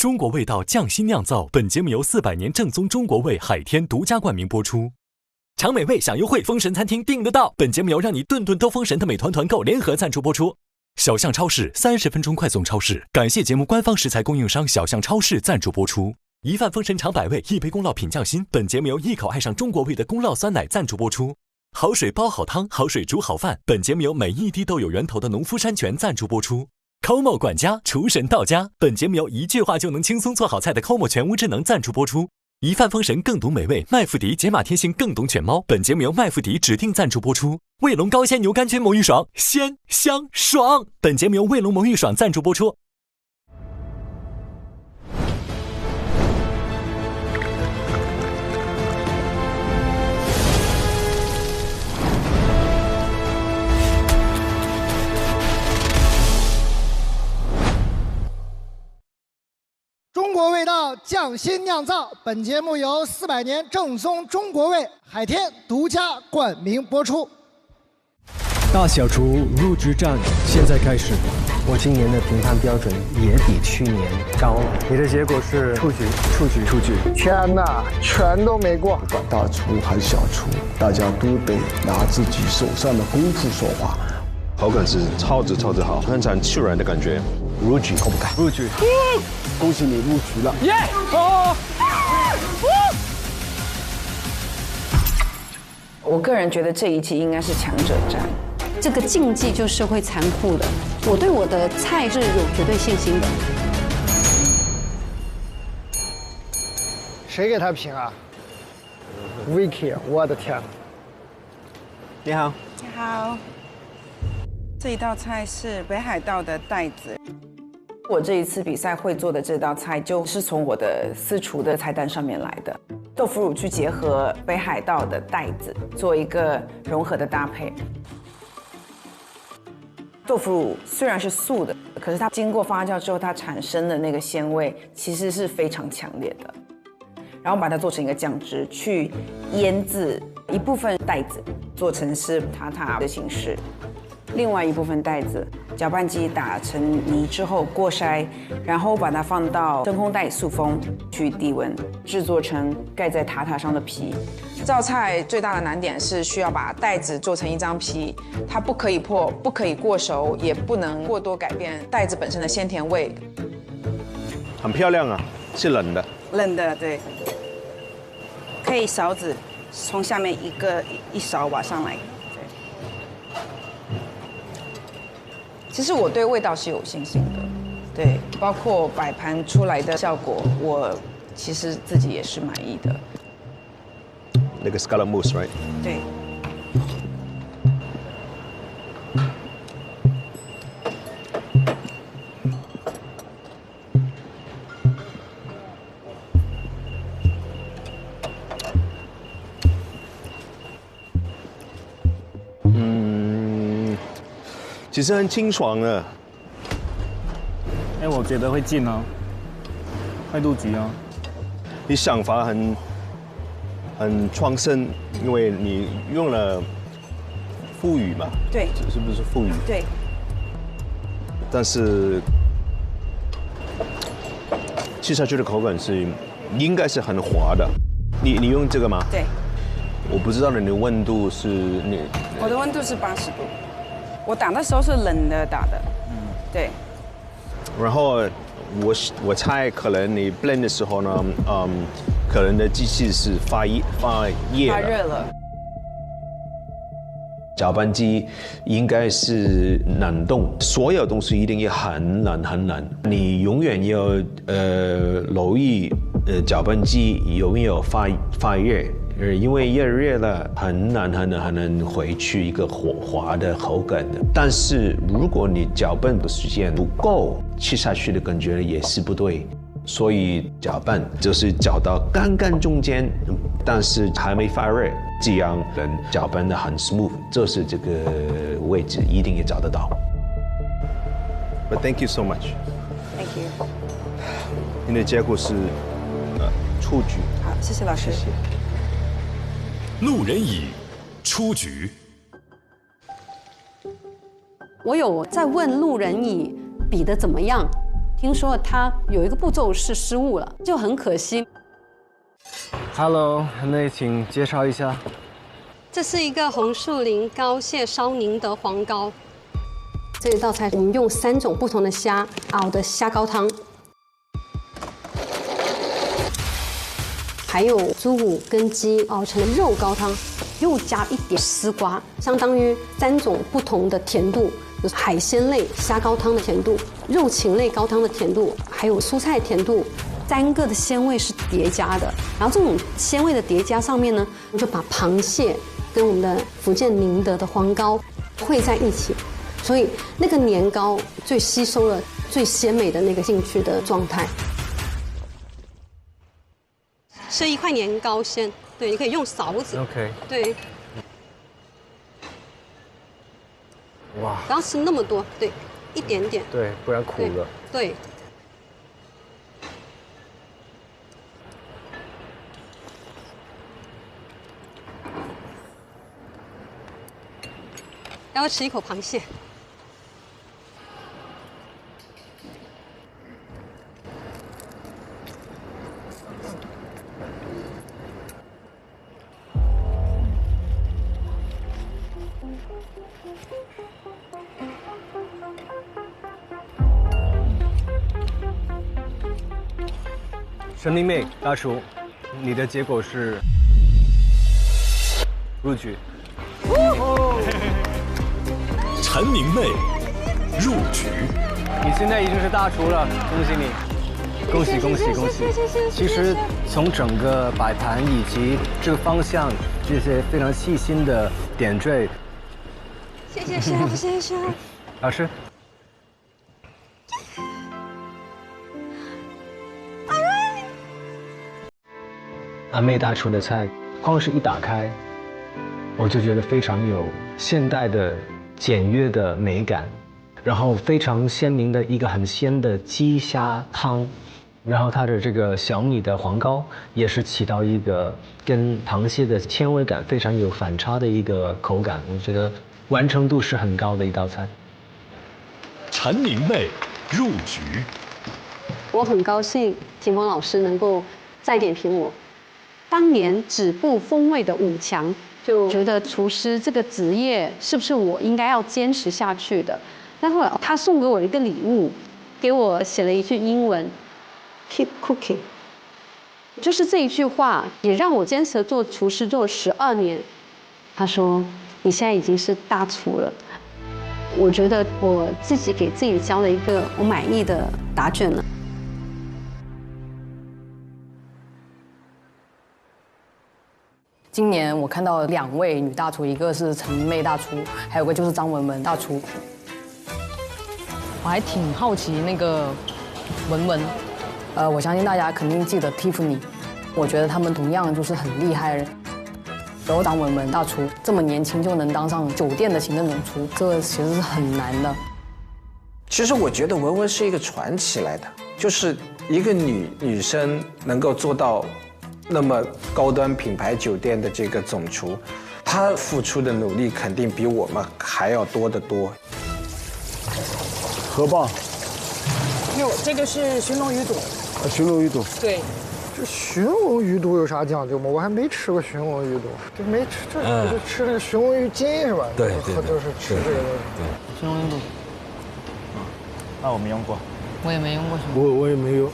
中国味道匠心酿造，本节目由400年正宗中国味海天独家冠名播出。尝美味享优惠，封神餐厅订得到。本节目由让你顿顿都封神的美团团购联合赞助播出。小象超市30分钟快送超市，感谢节目官方食材供应商小象超市赞助播出。一饭封神尝百味，一杯宫酪品匠心。本节目由一口爱上中国味的宫酪酸奶赞助播出。好水煲好汤，好水煮好饭。本节目由每一滴都有源头的农夫山泉赞助播出。Como 管家厨神到家，本节目由一句话就能轻松做好菜的 Como 全屋智能赞助播出。一饭封神更懂美味，麦麸迪解码贴心更懂犬猫，本节目由麦麸迪指定赞助播出。卫龙高鲜牛肝菌魔芋爽，鲜香爽，本节目由卫龙魔芋爽赞助播出。中国味道匠心酿造，本节目由400年正宗中国味海天独家冠名播出。大小厨入局战现在开始。我今年的评判标准也比去年高了。你的结果是出局。天哪，全都没过。不管大厨还是小厨，大家都得拿自己手上的功夫说话。口感是超级好，很产自然的感觉。入局可不敢？入局。恭喜你入局了！耶！我个人觉得这一季应该是强者战。这个竞技就是会残酷的，我对我的菜是有绝对信心的。谁给他评啊 ？Vicky， 我的天！你好，你好。这一道菜是北海道的带子。我这一次比赛会做的这道菜，就是从我的私厨的菜单上面来的。豆腐乳去结合北海道的带子，做一个融合的搭配。豆腐乳虽然是素的，可是它经过发酵之后，它产生的那个鲜味其实是非常强烈的。然后把它做成一个酱汁，去腌制一部分带子，做成是塔塔的形式。另外一部分带子，搅拌机打成泥之后过筛，然后把它放到真空袋塑封，去低温制作成盖在塔塔上的皮。这道菜最大的难点是需要把带子做成一张皮，它不可以破，不可以过熟，也不能过多改变带子本身的鲜甜味。很漂亮啊，是冷的。冷的，对。可以勺子从下面一勺挖上来。其实我对味道是有信心的，对，包括摆盘出来的效果，我其实自己也是满意的。那个 scallop mousse right？ 对。其实很清爽的。我觉得会进哦，会入局哦。你想法很创新，因为你用了腐乳嘛。对。是不是腐乳？对。但是吃下去的口感应该是很滑的。你用这个吗？对。我不知道你的温度是我的温度是80度。我打的时候是冷的打的，对。然后我猜可能你 blend 的时候呢，可能的机器是发热了。搅拌机应该是冷冻，所有东西一定要很冷。你永远要留意搅拌机有没有发热。因为越热了，很难回去一个滑的口感的。但是如果你搅拌的时间不够，吃下去的感觉也是不对。所以搅拌就是搅到刚刚中间，但是还没发热，这样能搅拌得很 smooth。这是这个位置一定也找得到。But thank you so much. Thank you. 你的结果是出局。好，谢谢老师。谢谢。路人乙出局。我有在问路人乙比得怎么样，听说他有一个步骤是失误了，就很可惜。Hello， 那请介绍一下。这是一个红树林膏蟹烧宁德黄膏。这一道菜我们用3种不同的虾熬的虾高汤，还有猪骨跟鸡熬成的肉高汤，又加一点丝瓜，相当于3种不同的甜度。有海鲜类虾高汤的甜度，肉禽类高汤的甜度，还有蔬菜甜度，3个的鲜味是叠加的。然后这种鲜味的叠加上面呢，我们就把螃蟹跟我们的福建宁德的黄膏烩在一起，所以那个年糕最吸收了最鲜美的那个进去的状态。是一块年糕先，对，你可以用勺子。OK。对。哇！不要吃那么多，对，一点点。对，不然苦了。对。要吃一口螃蟹。陈明媚大厨，你的结果是入局。陈明媚入局。你现在已经是大厨了，恭喜你！恭喜恭喜恭喜！其实从整个摆盘以及这个方向，这些非常细心的点缀。谢谢 chef， 谢谢 chef。老师。阿妹大厨的菜，光是一打开，我就觉得非常有现代的简约的美感，然后非常鲜明的一个很鲜的鸡虾汤，然后它的这个小米的黄膏也是起到一个跟螃蟹的纤维感非常有反差的一个口感，我觉得完成度是很高的一道菜。陈明媚入局。我很高兴秦风老师能够再点评我。当年止步风味的5强，就觉得厨师这个职业是不是我应该要坚持下去的？然后他送给我一个礼物，给我写了一句英文 ，Keep cooking， 就是这一句话也让我坚持做厨师做了12年。他说：“你现在已经是大厨了。”我觉得我自己给自己交了一个我满意的答卷了。今年我看到2位女大厨，一个是陈明媚大厨，还有个就是张文文大厨。我还挺好奇那个文文，我相信大家肯定记得 Tiffany， 我觉得他们同样就是很厉害的人。然后张文文大厨这么年轻就能当上酒店的行政总厨，这个其实是很难的。其实我觉得文文是一个传奇来的，就是一个女生能够做到那么高端品牌酒店的这个总厨，她付出的努力肯定比我们还要多得多。河蚌，哟，这个是寻龙鱼肚。寻龙鱼肚。对，这寻龙鱼肚有啥讲究吗？我还没吃过寻龙鱼肚，这没吃，这是吃那个寻龙鱼筋是吧？对，就是吃这个东西。对，寻龙鱼肚。那我没用过。我也没用过。我也没有。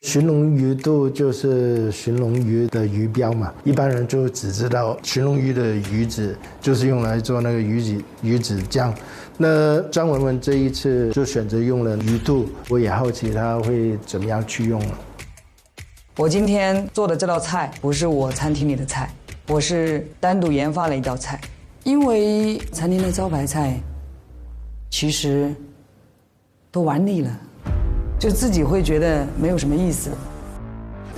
寻龙鱼肚就是寻龙鱼的鱼标嘛，一般人就只知道寻龙鱼的鱼子就是用来做那个鱼子酱。那张文文这一次就选择用了鱼肚，我也好奇他会怎么样去用了。我今天做的这道菜不是我餐厅里的菜，我是单独研发了一道菜，因为餐厅的招牌菜其实都玩腻了。就自己会觉得没有什么意思。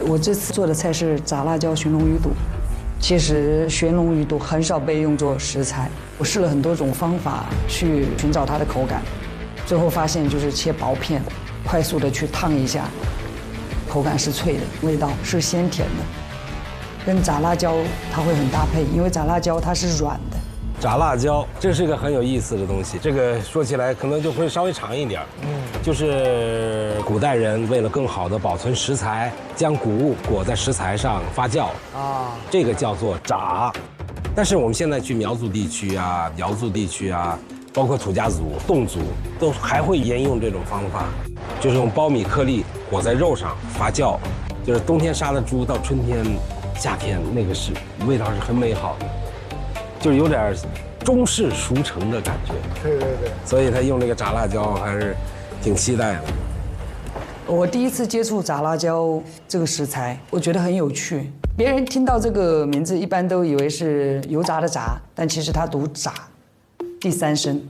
我这次做的菜是炸辣椒寻龙鱼肚，其实寻龙鱼肚很少被用作食材，我试了很多种方法去寻找它的口感，最后发现就是切薄片，快速的去烫一下，口感是脆的，味道是鲜甜的，跟炸辣椒它会很搭配，因为炸辣椒它是软的，炸辣椒，这是个很有意思的东西。这个说起来可能就会稍微长一点。就是古代人为了更好的保存食材，将谷物裹在食材上发酵啊，这个叫做炸。但是我们现在去苗族地区啊、瑶族地区啊，包括土家族、侗族，都还会沿用这种方法，就是用苞米颗粒裹在肉上发酵，就是冬天杀的猪到春天、夏天那个是味道是很美好的。就是有点中式熟成的感觉，对，所以他用这个炸辣椒还是挺期待的。我第一次接触炸辣椒这个食材，我觉得很有趣。别人听到这个名字，一般都以为是油炸的炸，但其实它读炸，第三声。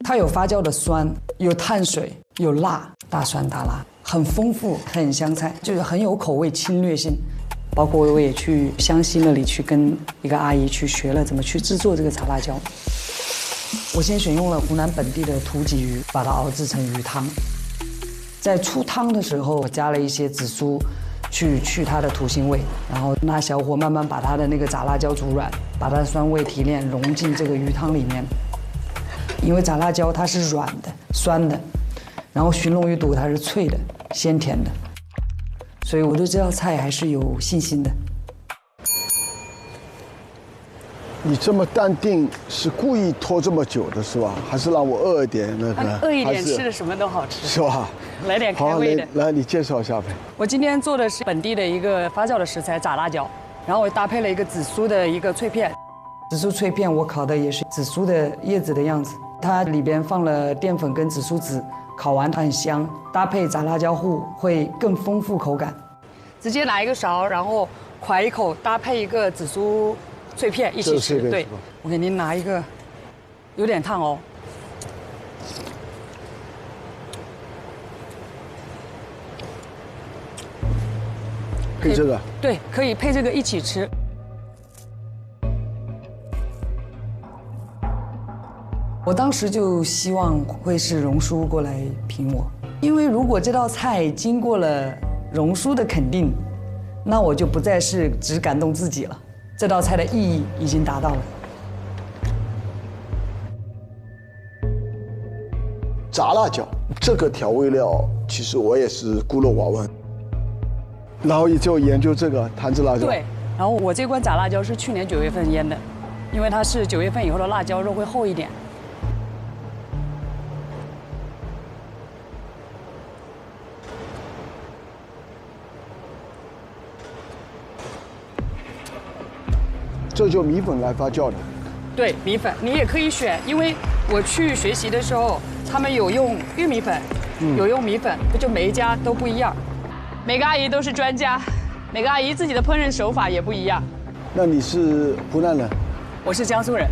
它有发酵的酸，有碳水，有辣，大酸大辣，很丰富，很香菜，就是很有口味，侵略性。包括我也去湘西那里去跟一个阿姨去学了怎么去制作这个炸辣椒。我先选用了湖南本地的土鲫鱼，把它熬制成鱼汤。在出汤的时候，我加了一些紫苏，去它的土腥味，然后拿小火慢慢把它的那个炸辣椒煮软，把它的酸味提炼融进这个鱼汤里面。因为炸辣椒它是软的、酸的，然后寻龙鱼肚它是脆的、鲜甜的。所以我对这道菜还是有信心的。你这么淡定，是故意拖这么久的是吧？还是让我饿一点那个？饿一点，吃的什么都好吃，是吧？来点开胃的。来，你介绍一下呗。我今天做的是本地的一个发酵的食材炸辣椒，然后我搭配了一个紫苏的一个脆片。紫苏脆片我烤的也是紫苏的叶子的样子，它里边放了淀粉跟紫苏籽。烤完它很香，搭配炸辣椒糊会更丰富口感。直接拿一个勺，然后㧟一口，搭配一个紫苏脆片一起吃。对，我给您拿一个，有点烫哦。配这个？对，可以配这个一起吃。我当时就希望会是荣叔过来评我，因为如果这道菜经过了荣叔的肯定，那我就不再是只感动自己了，这道菜的意义已经达到了。炸辣椒这个调味料，其实我也是孤陋寡闻，然后就研究这个坛子辣椒。对，然后我这罐炸辣椒是去年9月份腌的，因为它是9月份以后的辣椒肉会厚一点。这就米粉来发酵的。对，米粉你也可以选，因为我去学习的时候，他们有用玉米粉，有用米粉，就每一家都不一样。每个阿姨都是专家，每个阿姨自己的烹饪手法也不一样。那你是湖南人？我是江苏人，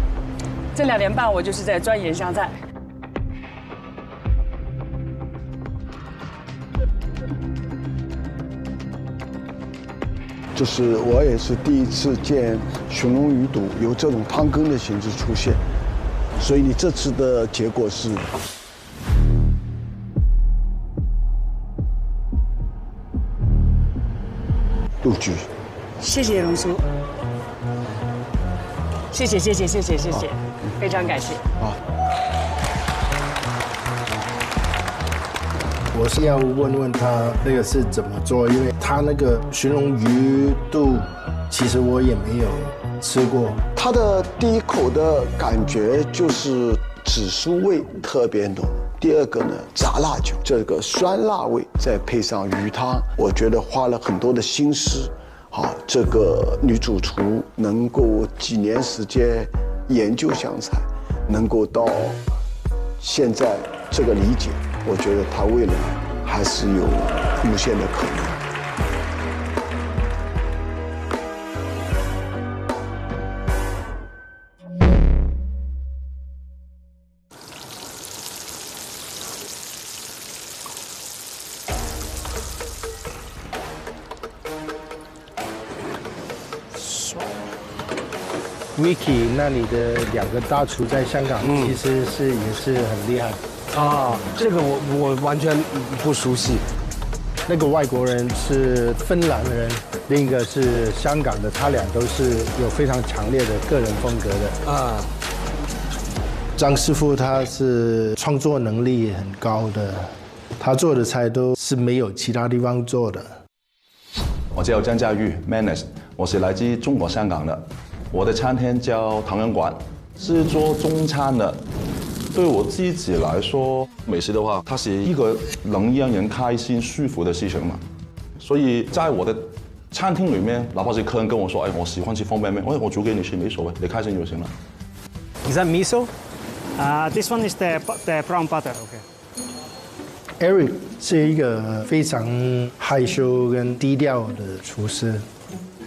这2年半我就是在钻研湘菜。就是我也是第一次见寻龙鱼肚有这种汤羹的形式出现，所以你这次的结果是入局。谢谢荣叔，谢谢，非常感谢。啊。我是要问问他那个是怎么做，因为他那个寻龙鱼肚，其实我也没有吃过。它的第一口的感觉就是紫苏味特别浓，第二个呢，炸辣椒这个酸辣味，再配上鱼汤，我觉得花了很多的心思。好，这个女主厨能够几年时间研究湘菜，能够到现在这个理解，我觉得她未来还是有无限的可能。Vicky 那里的2个大厨在香港，其实也是很厉害。啊，这个我完全不熟悉。那个外国人是芬兰人，另一个是香港的，他俩都是有非常强烈的个人风格的。啊，张师傅他是创作能力很高的，他做的菜都是没有其他地方做的。我叫张家玉 Manis， 我是来自中国香港的。我的餐厅叫唐人馆，是做中餐的。对我自己来说，美食的话，它是一个能让人开心、舒服的事情嘛。所以在我的餐厅里面，哪怕是客人跟我说：“哎，我喜欢吃方便面，我煮给你吃，没所谓，你开心就行了。” Is that miso? This one is the brown butter. Eric 是一个非常害羞跟低调的厨师，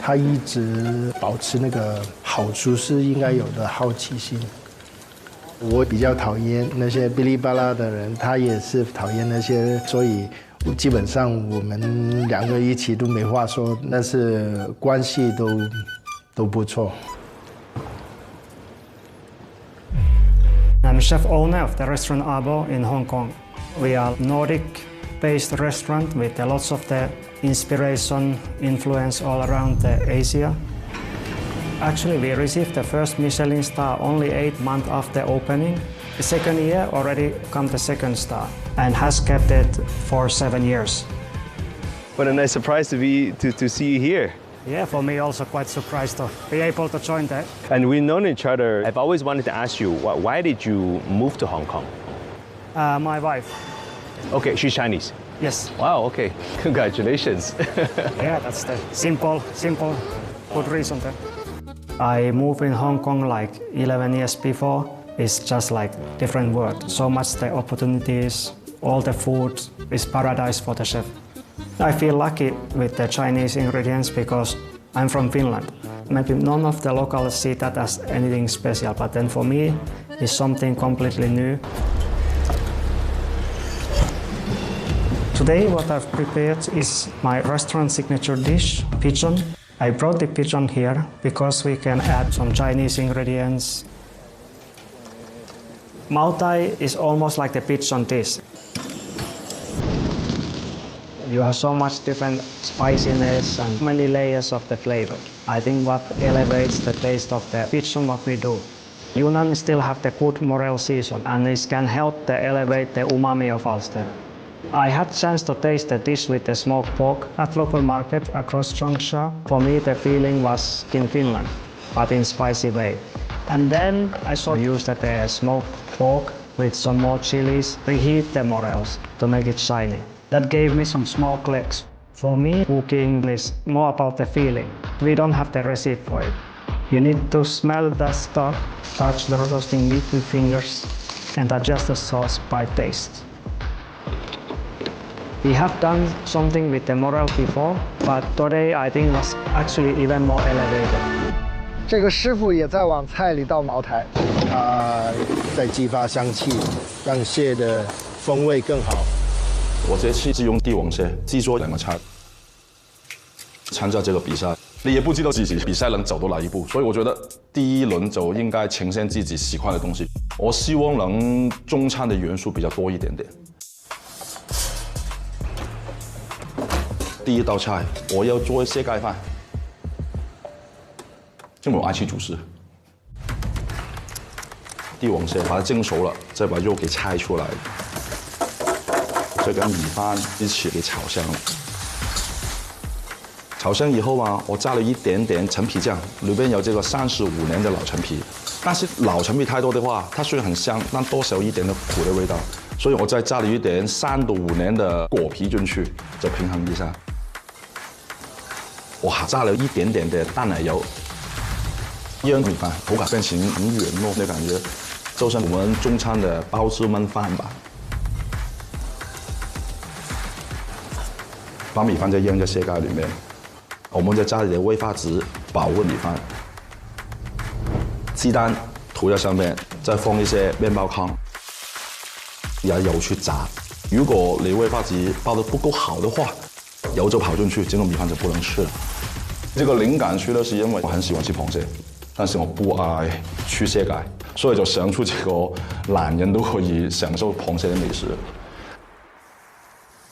他一直保持那个好厨师应该有的好奇心。我比较讨厌那些哔哩吧啦的人，他也是讨厌那些，所以基本上我们两个一起都没话说，但是关系都不错。I'm chef owner of the restaurant Abo in Hong Kong. We are Nordic-based restaurant with lots of the inspiration, influence all around Asia. Actually, we received the first Michelin star only 8 months after opening. The second year already come the second star and has kept it for 7 years. What a nice surprise to see you here. Yeah, for me also quite surprised to be able to join that. And we've known each other. I've always wanted to ask you, why did you move to Hong Kong? My wife. Okay, she's Chinese. Yes. Wow, okay. Congratulations. Yeah, that's the simple, good reason there. I moved in Hong Kong like 11 years before. It's just like different world. So much the opportunities, all the food is paradise for the chef. I feel lucky with the Chinese ingredients because I'm from Finland. Maybe none of the locals see that as anything special, but then for me, it's something completely new. Today what I've prepared is my restaurant signature dish, pigeon. I brought the pigeon here because we can add some Chinese ingredients. Mao Tai is almost like the pigeon dish. You have so much different spiciness and many layers of the flavor. I think what elevates the taste of the pigeon what we do. Yunnan still have the good morel season and this can help to elevate the umami of Ulster. I had chance to taste the dish with the smoked pork at local market across Changsha. For me, the feeling was in Finland, but in spicy way. And then I used the smoked pork with some more chilies, reheat the morels to make it shiny. That gave me some smoked legs. For me, cooking is more about the feeling. We don't have the recipe for it. You need to smell the stuff, touch the roasting meat with fingers, and adjust the sauce by taste. We have done something with the morel before, but today I think was actually even more elevated. 这个师傅也在往菜里倒茅台，在激发香气，让蟹的风味更好。我这次是用帝王蟹制作2个菜，参加这个比赛，你也不知道自己比赛能走到哪一步，所以我觉得第一轮就应该呈现自己喜欢的东西。我希望能中餐的元素比较多一点点。第一道菜，我要做蟹盖饭，因为我爱吃主食。帝王蟹把它蒸熟了，再把肉给拆出来，再跟米饭一起给炒香了。炒香以后啊，我加了一点点陈皮酱，里边有这个35年的老陈皮。但是老陈皮太多的话，它虽然很香，但多少一点的苦的味道，所以我再加了一点3到5年的果皮进去，就平衡一下。我还加了一点点的淡奶油，让米饭口感变成很软糯的感觉，就像我们中餐的包子焖饭吧。把米饭再扔在蟹盖里面，我们再加一点威化汁保温米饭，鸡蛋涂在上面，再放一些面包糠，然后油去炸。如果你威化汁包得不够好的话，油就跑进去，整个米饭就不能吃了。这个灵感出呢，是因为我很喜欢吃螃蟹，但是我不爱吃蟹盖，所以就想出这个男人都可以享受螃蟹的美食。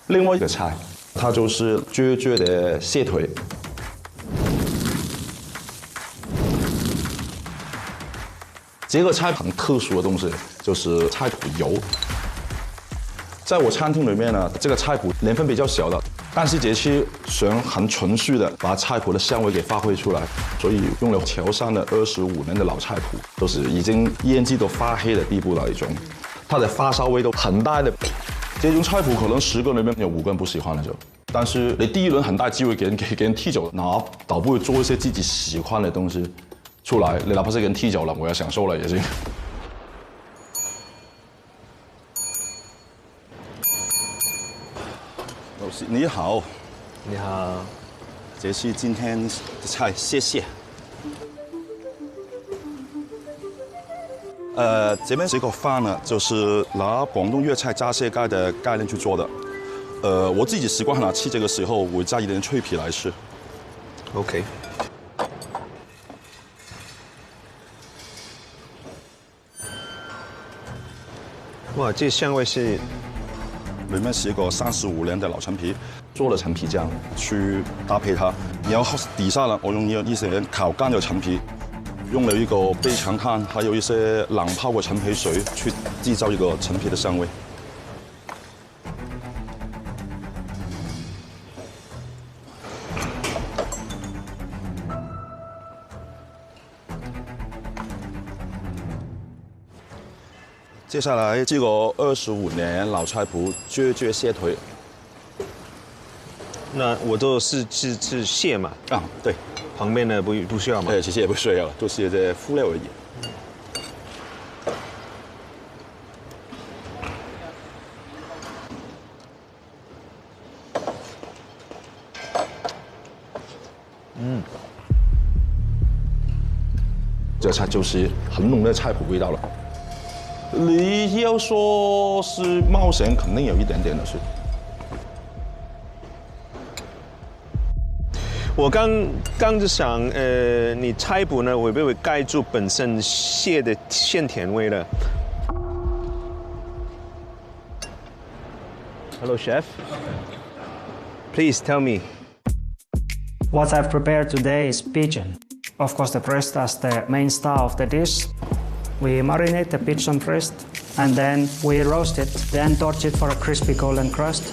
另外一个菜，它就是撅撅的蟹腿。这个菜很特殊的东西，就是菜谱油。在我餐厅里面呢，这个菜谱年份比较小的，但是这期想很纯粹的把菜谱的香味给发挥出来，所以用了潮汕的25年的老菜谱，都是已经腌制到发黑的地步那一种，它的发烧味都很大的。这种菜谱可能10个里面有5个人不喜欢的就。但是你第一轮很大机会给人踢走，那倒不如做一些自己喜欢的东西出来。你哪怕是给人踢走了，我也享受了也行。老师你好，你好，这是今天的菜，谢谢。这边这个饭呢，就是拿广东粤菜炸蟹盖的概念去做的。我自己习惯了吃这个时候会加一点脆皮来吃。OK。哇，这香味是，里面是一个35年的老陈皮，做了陈皮酱去搭配它。然后底下呢，我用一些烤干的陈皮，用了一个背长炭，还有一些冷泡的陈皮水去制造一个陈皮的香味。接下来这个25年老菜谱啫蟹腿，那我都是蟹嘛？啊，对，旁边的不需要吗？其实也不需要，就是这敷料而已。这菜就是很浓的菜谱味道了。你要说是冒险，肯定有一点点的是。我刚就想，你菜谱呢会不会盖住本身蟹的鲜甜味呢 ？Hello, chef. Please tell me. What I've prepared today is pigeon. Of course, the breast as the main star of the dish. We marinate the pigeon breast and then we roast it, then torch it for a crispy golden crust.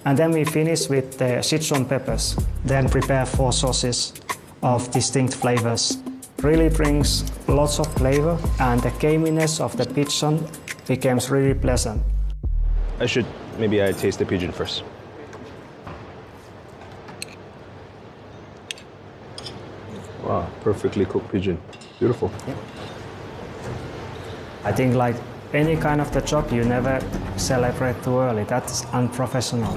And then we finish with the Sichuan peppers, then prepare 4 sauces of distinct flavors. Really brings lots of flavor and the gaminess of the pigeon becomes really pleasant. Maybe I taste the pigeon first. Wow, perfectly cooked pigeon. Beautiful. Yeah. I think like any kind of the job, you never celebrate too early. That's unprofessional.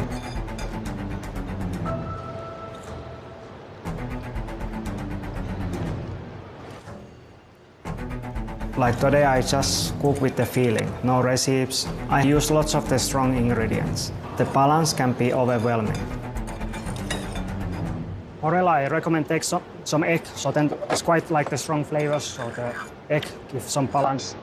Like today, I just cook with the feeling, no recipes. I use lots of the strong ingredients. The balance can be overwhelming. Morella, I recommend take some egg, so then it's quite like the strong flavors, so the egg gives some balance.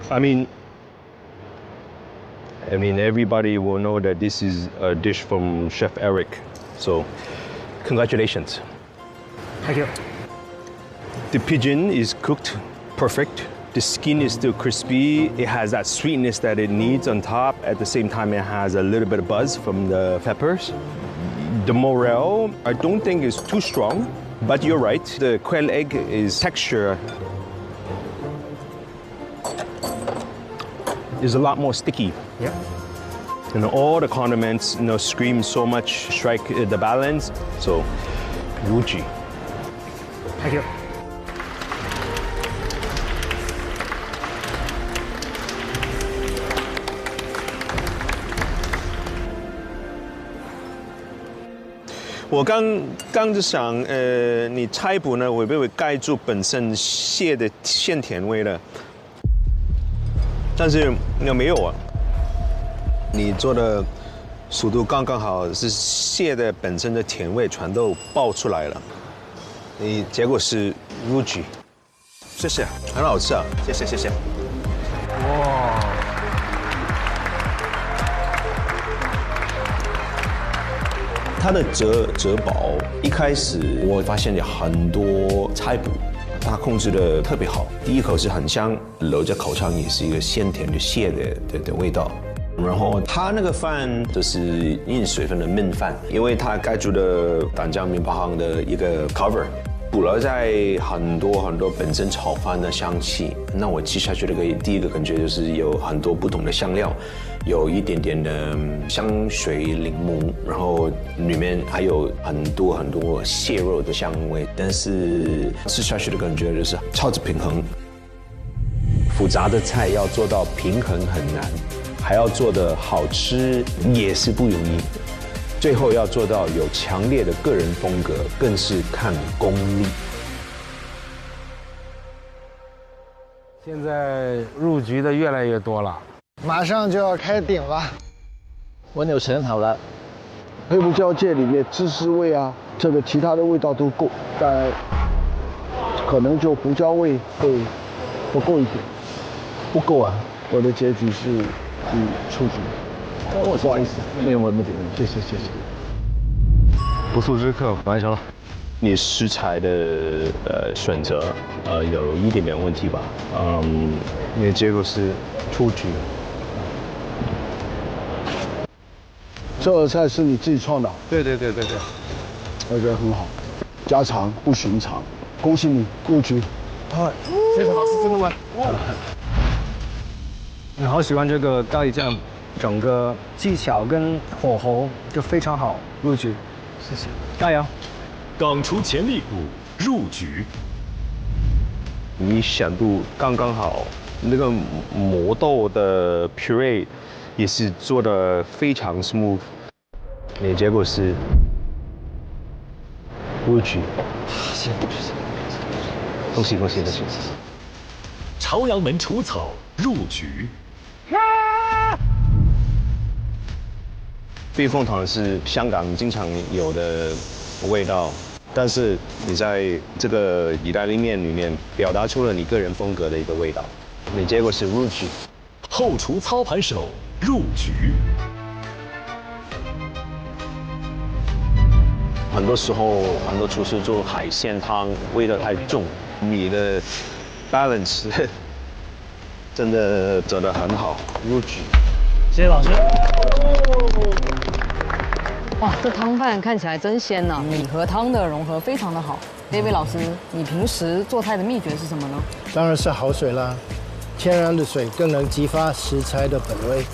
I mean, everybody will know that this is a dish from Chef Eric. So, congratulations. Thank you. The pigeon is cooked perfect. The skin is still crispy. It has that sweetness that it needs on top. At the same time, it has a little bit of buzz from the peppers. The morel, I don't think is too strong, but you're right. The quail egg is texture is a lot more sticky. Yeah. And all the condiments, scream so much, strike the balance. So, Wuchi. Thank you. 我刚就想，你菜谱呢会不会盖住本身蟹的鲜甜味了？但是没有啊，你做的速度刚刚好，是蟹的本身的甜味全都爆出来了。你结果是入局，谢谢，很好吃啊，谢谢。哇！它的折薄，一开始我发现有很多菜谱，它控制的特别好。第一口是很香，留着口腔也是一个鲜甜的蟹的味道。然后它那个饭就是硬水分的焖饭，因为它盖住的蛋酱面包行的一个 cover， 补了在很多本身炒饭的香气。那我吃下去的第一个感觉就是有很多不同的香料。有一点点的香水柠檬，然后里面还有很多蟹肉的香味，但是吃下去的感觉就是超级平衡。复杂的菜要做到平衡很难，还要做得好吃也是不容易，最后要做到有强烈的个人风格，更是看功力。现在入局的越来越多了。马上就要开鼎了，温牛盛好了，黑胡椒芥里面芝士味啊，这个其他的味道都够，但可能就胡椒味会不够一点。不够啊！我的结局是出局。不好意思，没有问题，谢谢。不速之客完成了。你食材的选择有一点点问题吧？你的结果是出局。这道菜是你自己创的？对，我觉得很好，家常不寻常，恭喜你入局。谢谢老师，真的吗？我好喜欢这个咖喱酱，整个技巧跟火候就非常好，入局。谢谢，加油！港厨潜力股入局。你选度刚刚好，那个磨豆的 puree 也是做的非常 smooth。你的结果是入局。谢谢。恭喜！朝阳门除草入局。避风塘是香港经常有的味道，但是你在这个意大利面里面表达出了你个人风格的一个味道。你结果是入局。后厨操盘手入局。很多时候，很多厨师做海鲜汤味道太重，你的 balance 真的做得很好，入局。谢谢老师。哇，这汤饭看起来真鲜呐！米和汤的融合非常的好。David 老师，你平时做菜的秘诀是什么呢？当然是好水啦，天然的水更能激发食材的本味。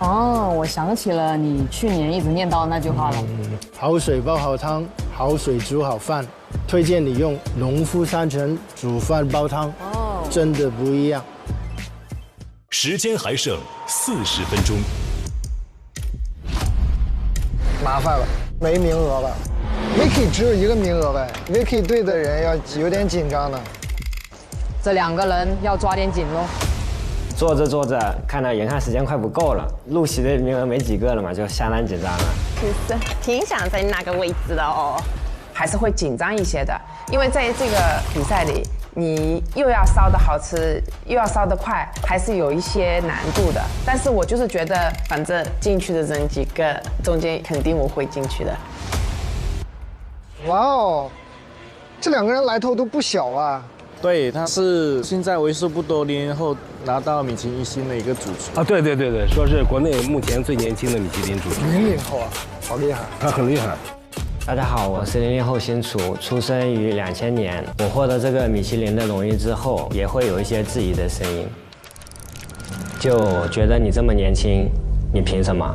哦，我想起了你去年一直念叨的那句话了。好水煲好汤，好水煮好饭。推荐你用农夫山泉煮饭煲汤，真的不一样。时间还剩40分钟。麻烦了，没名额了。Vicky 只有一个名额呗 ，Vicky 队的人要有点紧张的。这2个人要抓点紧喽。做着，看到眼看时间快不够了，入席的名额没几个了嘛，就相当紧张了。其实挺想在那个位置的哦，还是会紧张一些的，因为在这个比赛里，你又要烧得好吃，又要烧得快，还是有一些难度的。但是我就是觉得，反正进去的人几个中间，肯定我会进去的。哇哦，这2个人来头都不小啊。对，他是现在为数不多0年后拿到米其林1星的一个主厨啊！对，说是国内目前最年轻的米其林主厨。00后啊，好厉害！他很厉害。大家好，我是00后新厨，出生于2000年。我获得这个米其林的荣誉之后，也会有一些质疑的声音，就觉得你这么年轻，你凭什么？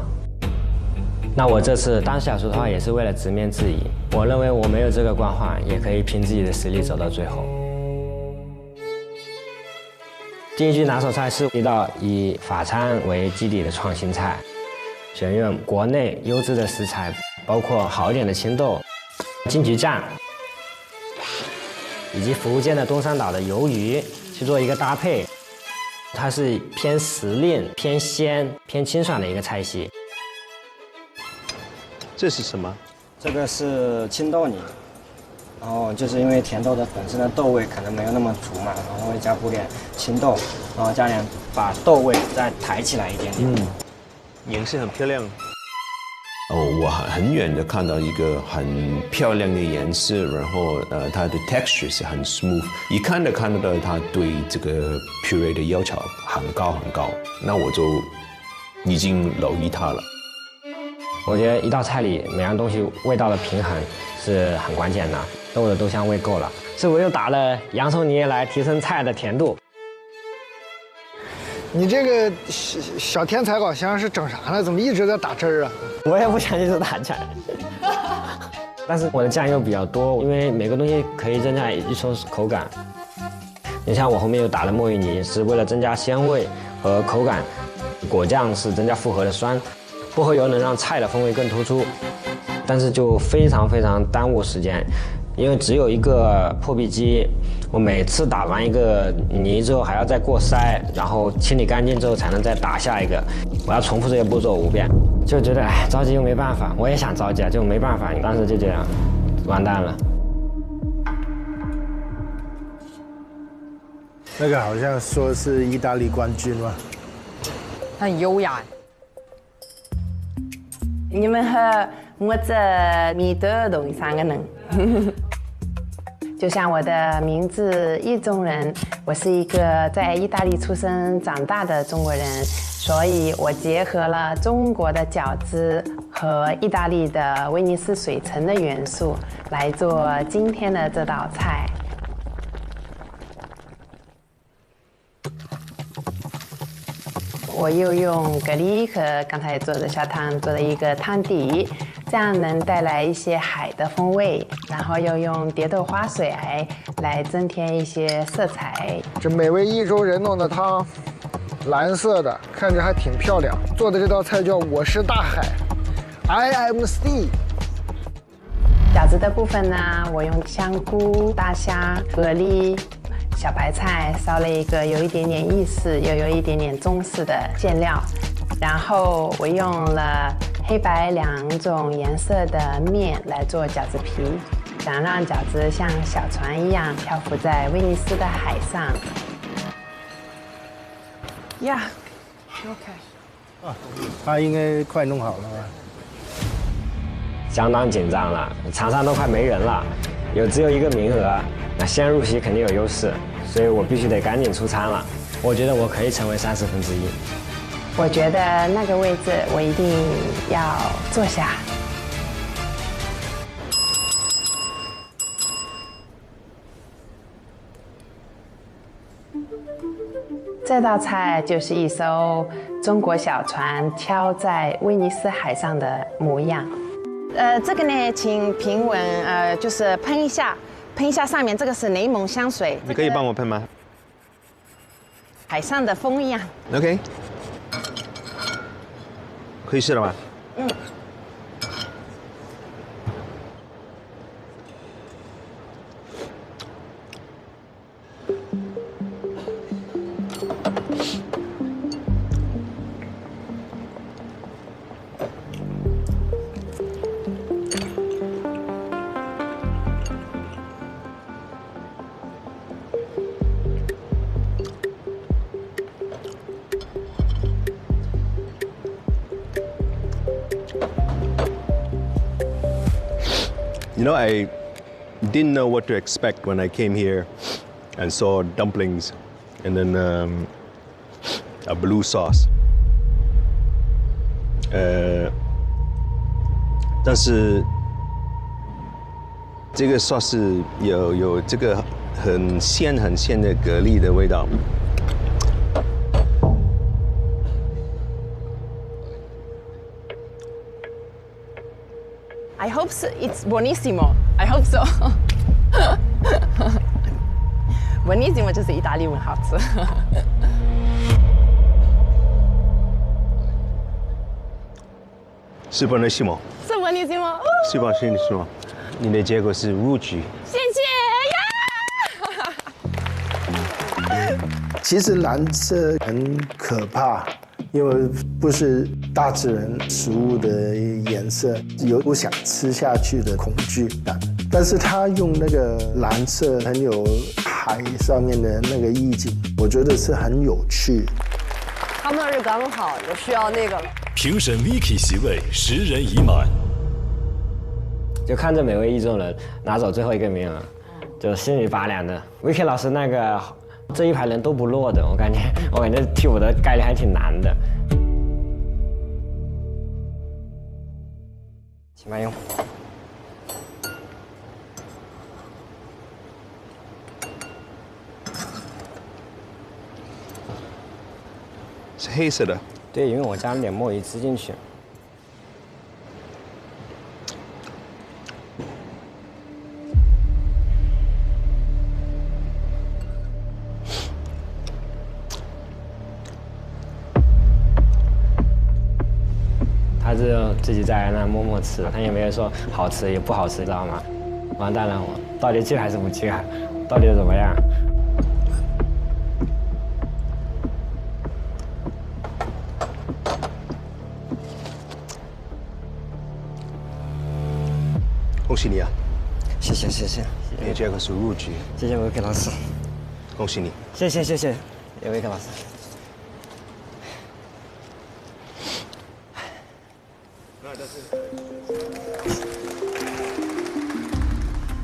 那我这次当小厨的话，也是为了直面质疑。我认为我没有这个光环，也可以凭自己的实力走到最后。第一句拿手菜是一道以法餐为基底的创新菜，选用国内优质的食材，包括好一点的青豆、金桔酱，以及福建的东山岛的鱿鱼去做一个搭配。它是偏时令、偏鲜、偏清爽的一个菜系。这是什么？这个是青豆泥，然后就是因为甜豆的本身的豆味可能没有那么足嘛，然后会加补点青豆，然后加点把豆味再抬起来一点点。颜色很漂亮。我很远的看到一个很漂亮的颜色，然后它的 texture 是很 smooth， 一看得到它对这个 puree 的要求很高很高，那我就已经留意它了。我觉得一道菜里每样东西味道的平衡是很关键的，豆的豆香味够了，所以我又打了洋葱泥来提升菜的甜度。你这个小天才好像是整啥呢？怎么一直在打汁儿啊？我也不想一直打汁儿，但是我的酱油比较多，因为每个东西可以增加一说口感。你像我后面又打了墨芋泥，是为了增加鲜味和口感；果酱是增加复合的酸，薄荷油能让菜的风味更突出，但是就非常耽误时间。因为只有一个破壁机，我每次打完一个泥之后还要再过筛，然后清理干净之后才能再打下一个，我要重复这些步骤5遍，就觉得着急又没办法，我也想着急啊，就没办法，当时就这样，完蛋了。那个好像说是意大利冠军嘛，它很优雅。你们和我这米德东3个人。就像我的名字意中人，我是一个在意大利出生长大的中国人，所以我结合了中国的饺子和意大利的威尼斯水城的元素来做今天的这道菜。我又用蛤蜊和刚才做的小汤做了一个汤底，这样能带来一些海的风味，然后又用蝶豆花水来增添一些色彩。这每位益州人弄的汤，蓝色的，看着还挺漂亮。做的这道菜叫我是大海 ，I am sea。饺子的部分呢，我用香菇、大虾、蛤蜊。小白菜烧了一个有一点点意式又有一点点中式的馅料，然后我用了黑白2种颜色的面来做饺子皮，想让饺子像小船一样漂浮在威尼斯的海上。呀 ，OK。他应该快弄好了吧？相当紧张了，场上都快没人了，只有一个名额，那先入席肯定有优势，所以我必须得赶紧出餐了。我觉得我可以成为30分之一。我觉得那个位置我一定要坐下。这道菜就是一艘中国小船漂在威尼斯海上的模样。这个呢，请评委就是喷一下上面，这个是雷蒙香水。你可以帮我喷吗？海上的风一样。OK， 可以试了吗？嗯。You know, I didn't know what to expect when I came here and saw dumplings and then a blue sauce. 但是这个 sauce 有这个很鲜的蛤蜊的味道。I hope so. It's buonissimo. I hope so. buonissimo 就是意大利文好吃。是 buonissimo。是 buonissimo。你行吗？希望是你说，你的结果是录取。谢谢呀！其实蓝色很可怕，因为不是大自然食物的颜色，有不想吃下去的恐惧感。但是他用那个蓝色很有海上面的那个意境，我觉得是很有趣。他们是刚好就需要那个了。评审 Vicky 席位10人已满，就看着每位意中人拿走最后一个名额，就心里拔凉的。Vicky 老师那个这一排人都不落的，我感觉替补的概率还挺难的。请慢用。是黑色的。对，因为我加了点墨鱼汁进去。他就自己在那默默吃，他也没有说好吃也不好吃，知道吗？完蛋了，我到底去还是不去啊？到底怎么样？恭喜你啊！谢谢谢谢。你这个是录取。谢谢维克老师。恭喜你。谢谢谢谢，维克老师。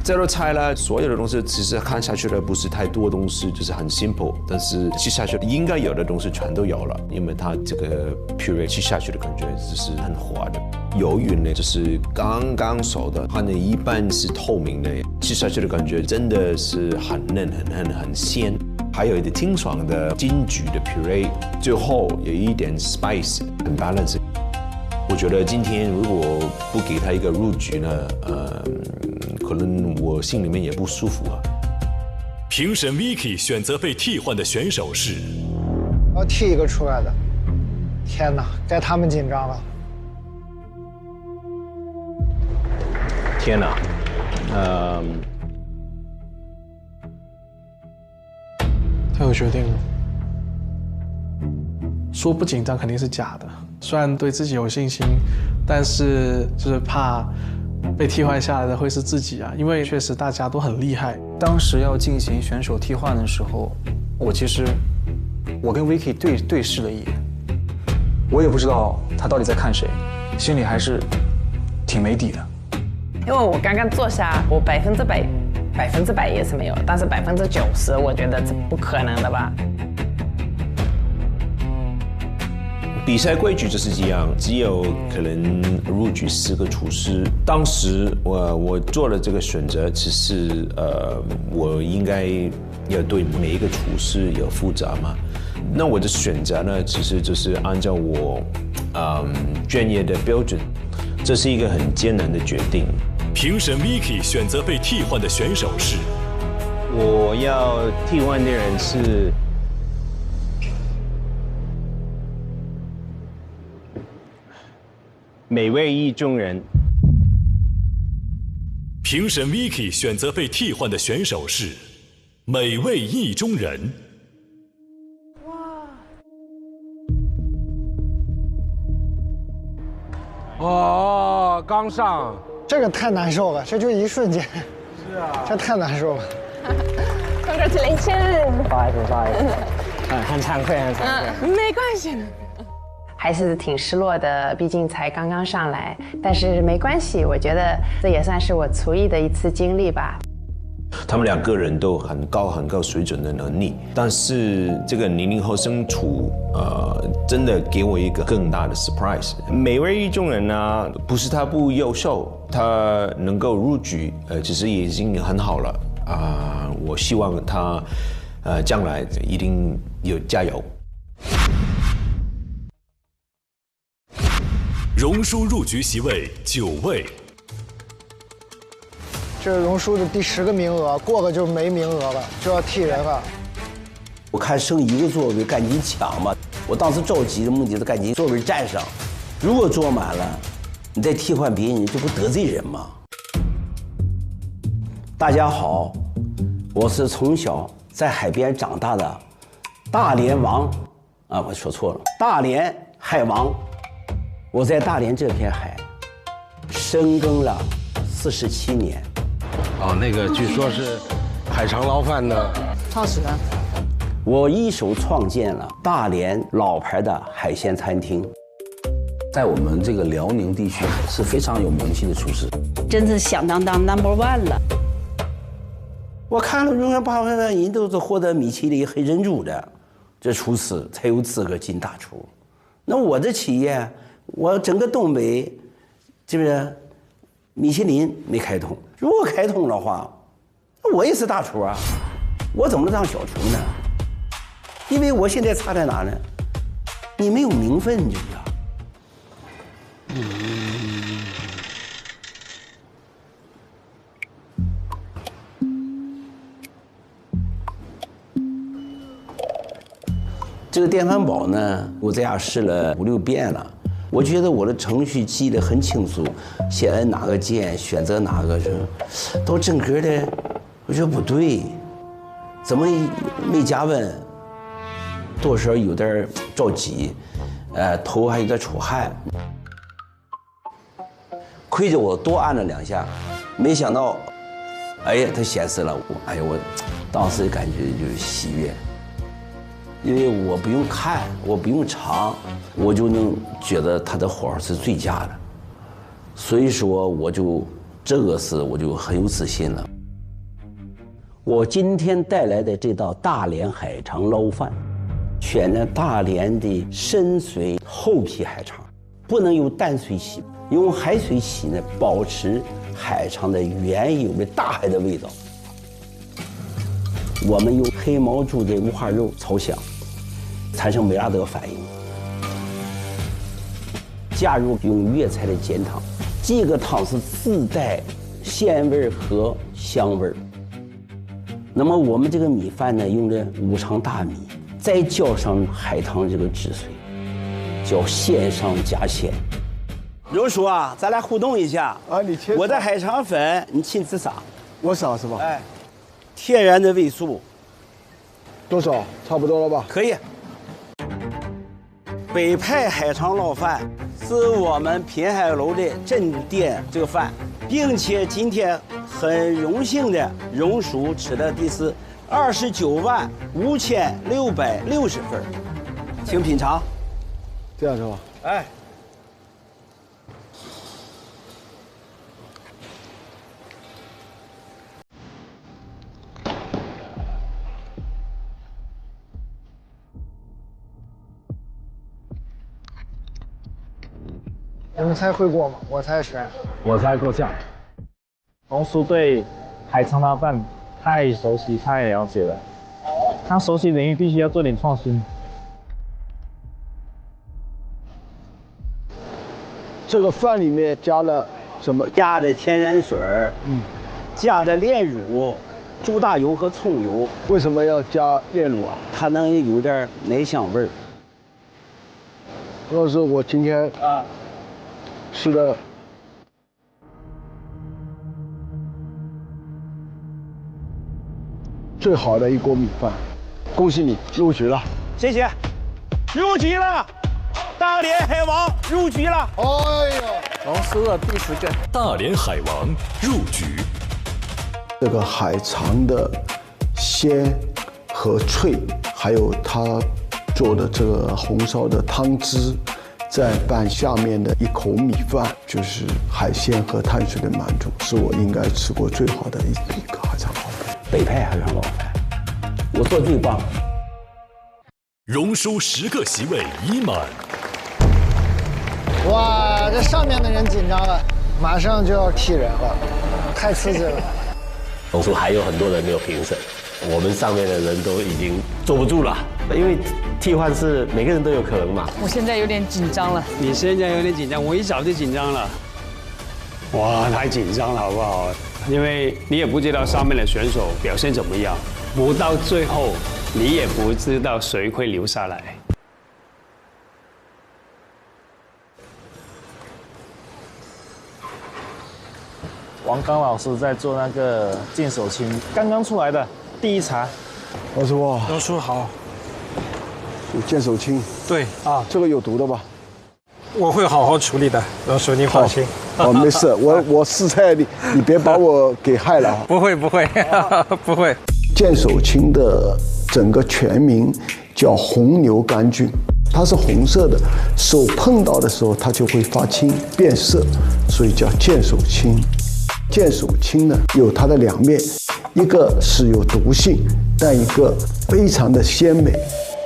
这道菜呢，所有的东西其实看下去的不是太多东西，就是很 simple， 但是吃下去应该有的东西全都有了，因为它这个 puree 吃下去的感觉就是很滑的。鱿鱼呢，就是刚刚熟的，它呢一般是透明的，吃下去的感觉真的是很嫩、很鲜，还有一点清爽的金桔的 puree， 最后有一点 spice， 很 balance。我觉得今天如果不给他一个入局呢，可能我心里面也不舒服啊。评审 Vicky 选择被替换的选手是，要替一个出来的。天哪，该他们紧张了。天哪，他有决定了。说不紧张肯定是假的，虽然对自己有信心，但是就是怕被替换下来的会是自己啊，因为确实大家都很厉害。当时要进行选手替换的时候，我跟 Vicky 对视了一眼，我也不知道他到底在看谁，心里还是挺没底的。因为我刚刚坐下，我100%也是没有，但是90%我觉得这不可能的吧。比赛规矩就是这样，只有可能入局4个厨师。当时我做了这个选择，其实我应该要对每一个厨师有负责嘛。那我的选择呢，其实就是按照我专业的标准，这是一个很艰难的决定。评审 Vicky 选择被替换的选手是，我要替换的人是。美味意中人。评审 Vicky 选择被替换的选手是美味意中人。哦，刚上，这个太难受了，这就一瞬间。是啊，这太难受了。Congratulations！ 不好意思，很惭愧，很惭愧。没关系。还是挺失落的，毕竟才刚刚上来，但是没关系，我觉得这也算是我厨艺的一次经历吧。他们2个人都很高水准的能力，但是这个00后生厨，真的给我一个更大的 surprise。美味意中人呢，不是他不优秀，他能够入局，其实已经很好了我希望他，将来一定有加油。荣叔入局席位9位，这是荣叔的第10个名额，过个就没名额了，就要替人了。我看剩1个座位，赶紧抢吧！我当时着急的目的是赶紧座位占上，如果坐满了，你再替换别人，这不得罪人吗？大家好，我是从小在海边长大的大连王，我说错了，大连海王。我在大连这片海深耕了47年。那个据说是海肠捞饭的创始人。我一手创建了大连老牌的海鲜餐厅，在我们这个辽宁地区是非常有名气的厨师，真是响当当 No.1 了。我看了永远8万人都是获得米其林黑珍珠的，这厨师才有资格进大厨。那我这企业，我整个东北，是不是米其林没开通？如果开通的话，我也是大厨啊，我怎么能当小厨呢？因为我现在差在哪呢？你没有名分，你知道？这个电饭煲呢，我在家试了5、6遍了。我觉得我的程序记得很清楚，先按哪个键，选择哪个，到整个的，我觉得不对，怎么没加温？多少有点着急，头还有点出汗。亏着我多按了2下，没想到，哎呀，它显示了，我当时感觉就是喜悦。因为我不用看，我不用尝，我就能觉得它的火候是最佳的，所以说我就很有自信了。我今天带来的这道大连海肠捞饭，选了大连的深水厚皮海肠，不能用淡水洗，用海水洗呢，保持海肠的原有的大海的味道。我们用黑毛猪的五花肉炒香，产生美拉德反应。加入用粤菜的煎汤，这个汤是自带鲜味和香味。那么我们这个米饭呢，用的五常大米，再浇上海棠这个汁水，叫鲜上加鲜。刘叔啊，咱俩互动一下啊！你我的海肠粉，你亲自撒，我撒是吧？哎，天然的味素，多少？差不多了吧？可以。北派海肠捞饭是我们滨海楼的镇店这个饭，并且今天很荣幸的荣叔吃的的是295660份，请品尝。这样是吧？哎。你们猜会过吗？我猜是。我猜够呛。龙叔对海肠拉饭太熟悉、太了解了，他熟悉领域必须要做点创新。这个饭里面加了什么？加的天然水，加的炼乳、猪大油和葱油。为什么要加炼乳啊？它能有点奶香味儿。要是我今天吃的最好的一锅米饭，恭喜你入局了，谢谢，入局了，大连海王入局了。哎呦，龙叔的第10个，大连海王入局。这个海肠的鲜和脆，还有它做的这个红烧的汤汁，再拌下面的一口米饭，就是海鲜和碳水的满足，是我应该吃过最好的一个海肠捞饭。北派海肠捞饭，我做最棒。荣叔10个席位已满。哇，这上面的人紧张了，马上就要替人了，太刺激了。龙叔还有很多人没有评审，我们上面的人都已经坐不住了，因为替换是每个人都有可能嘛。我现在有点紧张了。你现在有点紧张，我一早就紧张了。哇，太紧张了，好不好？因为你也不知道上面的选手表现怎么样，不到最后，你也不知道谁会留下来。王刚老师在做那个剑手青，刚刚出来的第一茬。老师哇，刘叔好。有剑手青。对啊，这个有毒的吧？我会好好处理的，刘叔您放心。哦，没事，我试菜你别把我给害了。不会不会不会。剑手青的整个全名叫红牛杆菌，它是红色的，手碰到的时候它就会发青变色，所以叫剑手青。剑手青呢有它的两面，一个是有毒性，但一个非常的鲜美，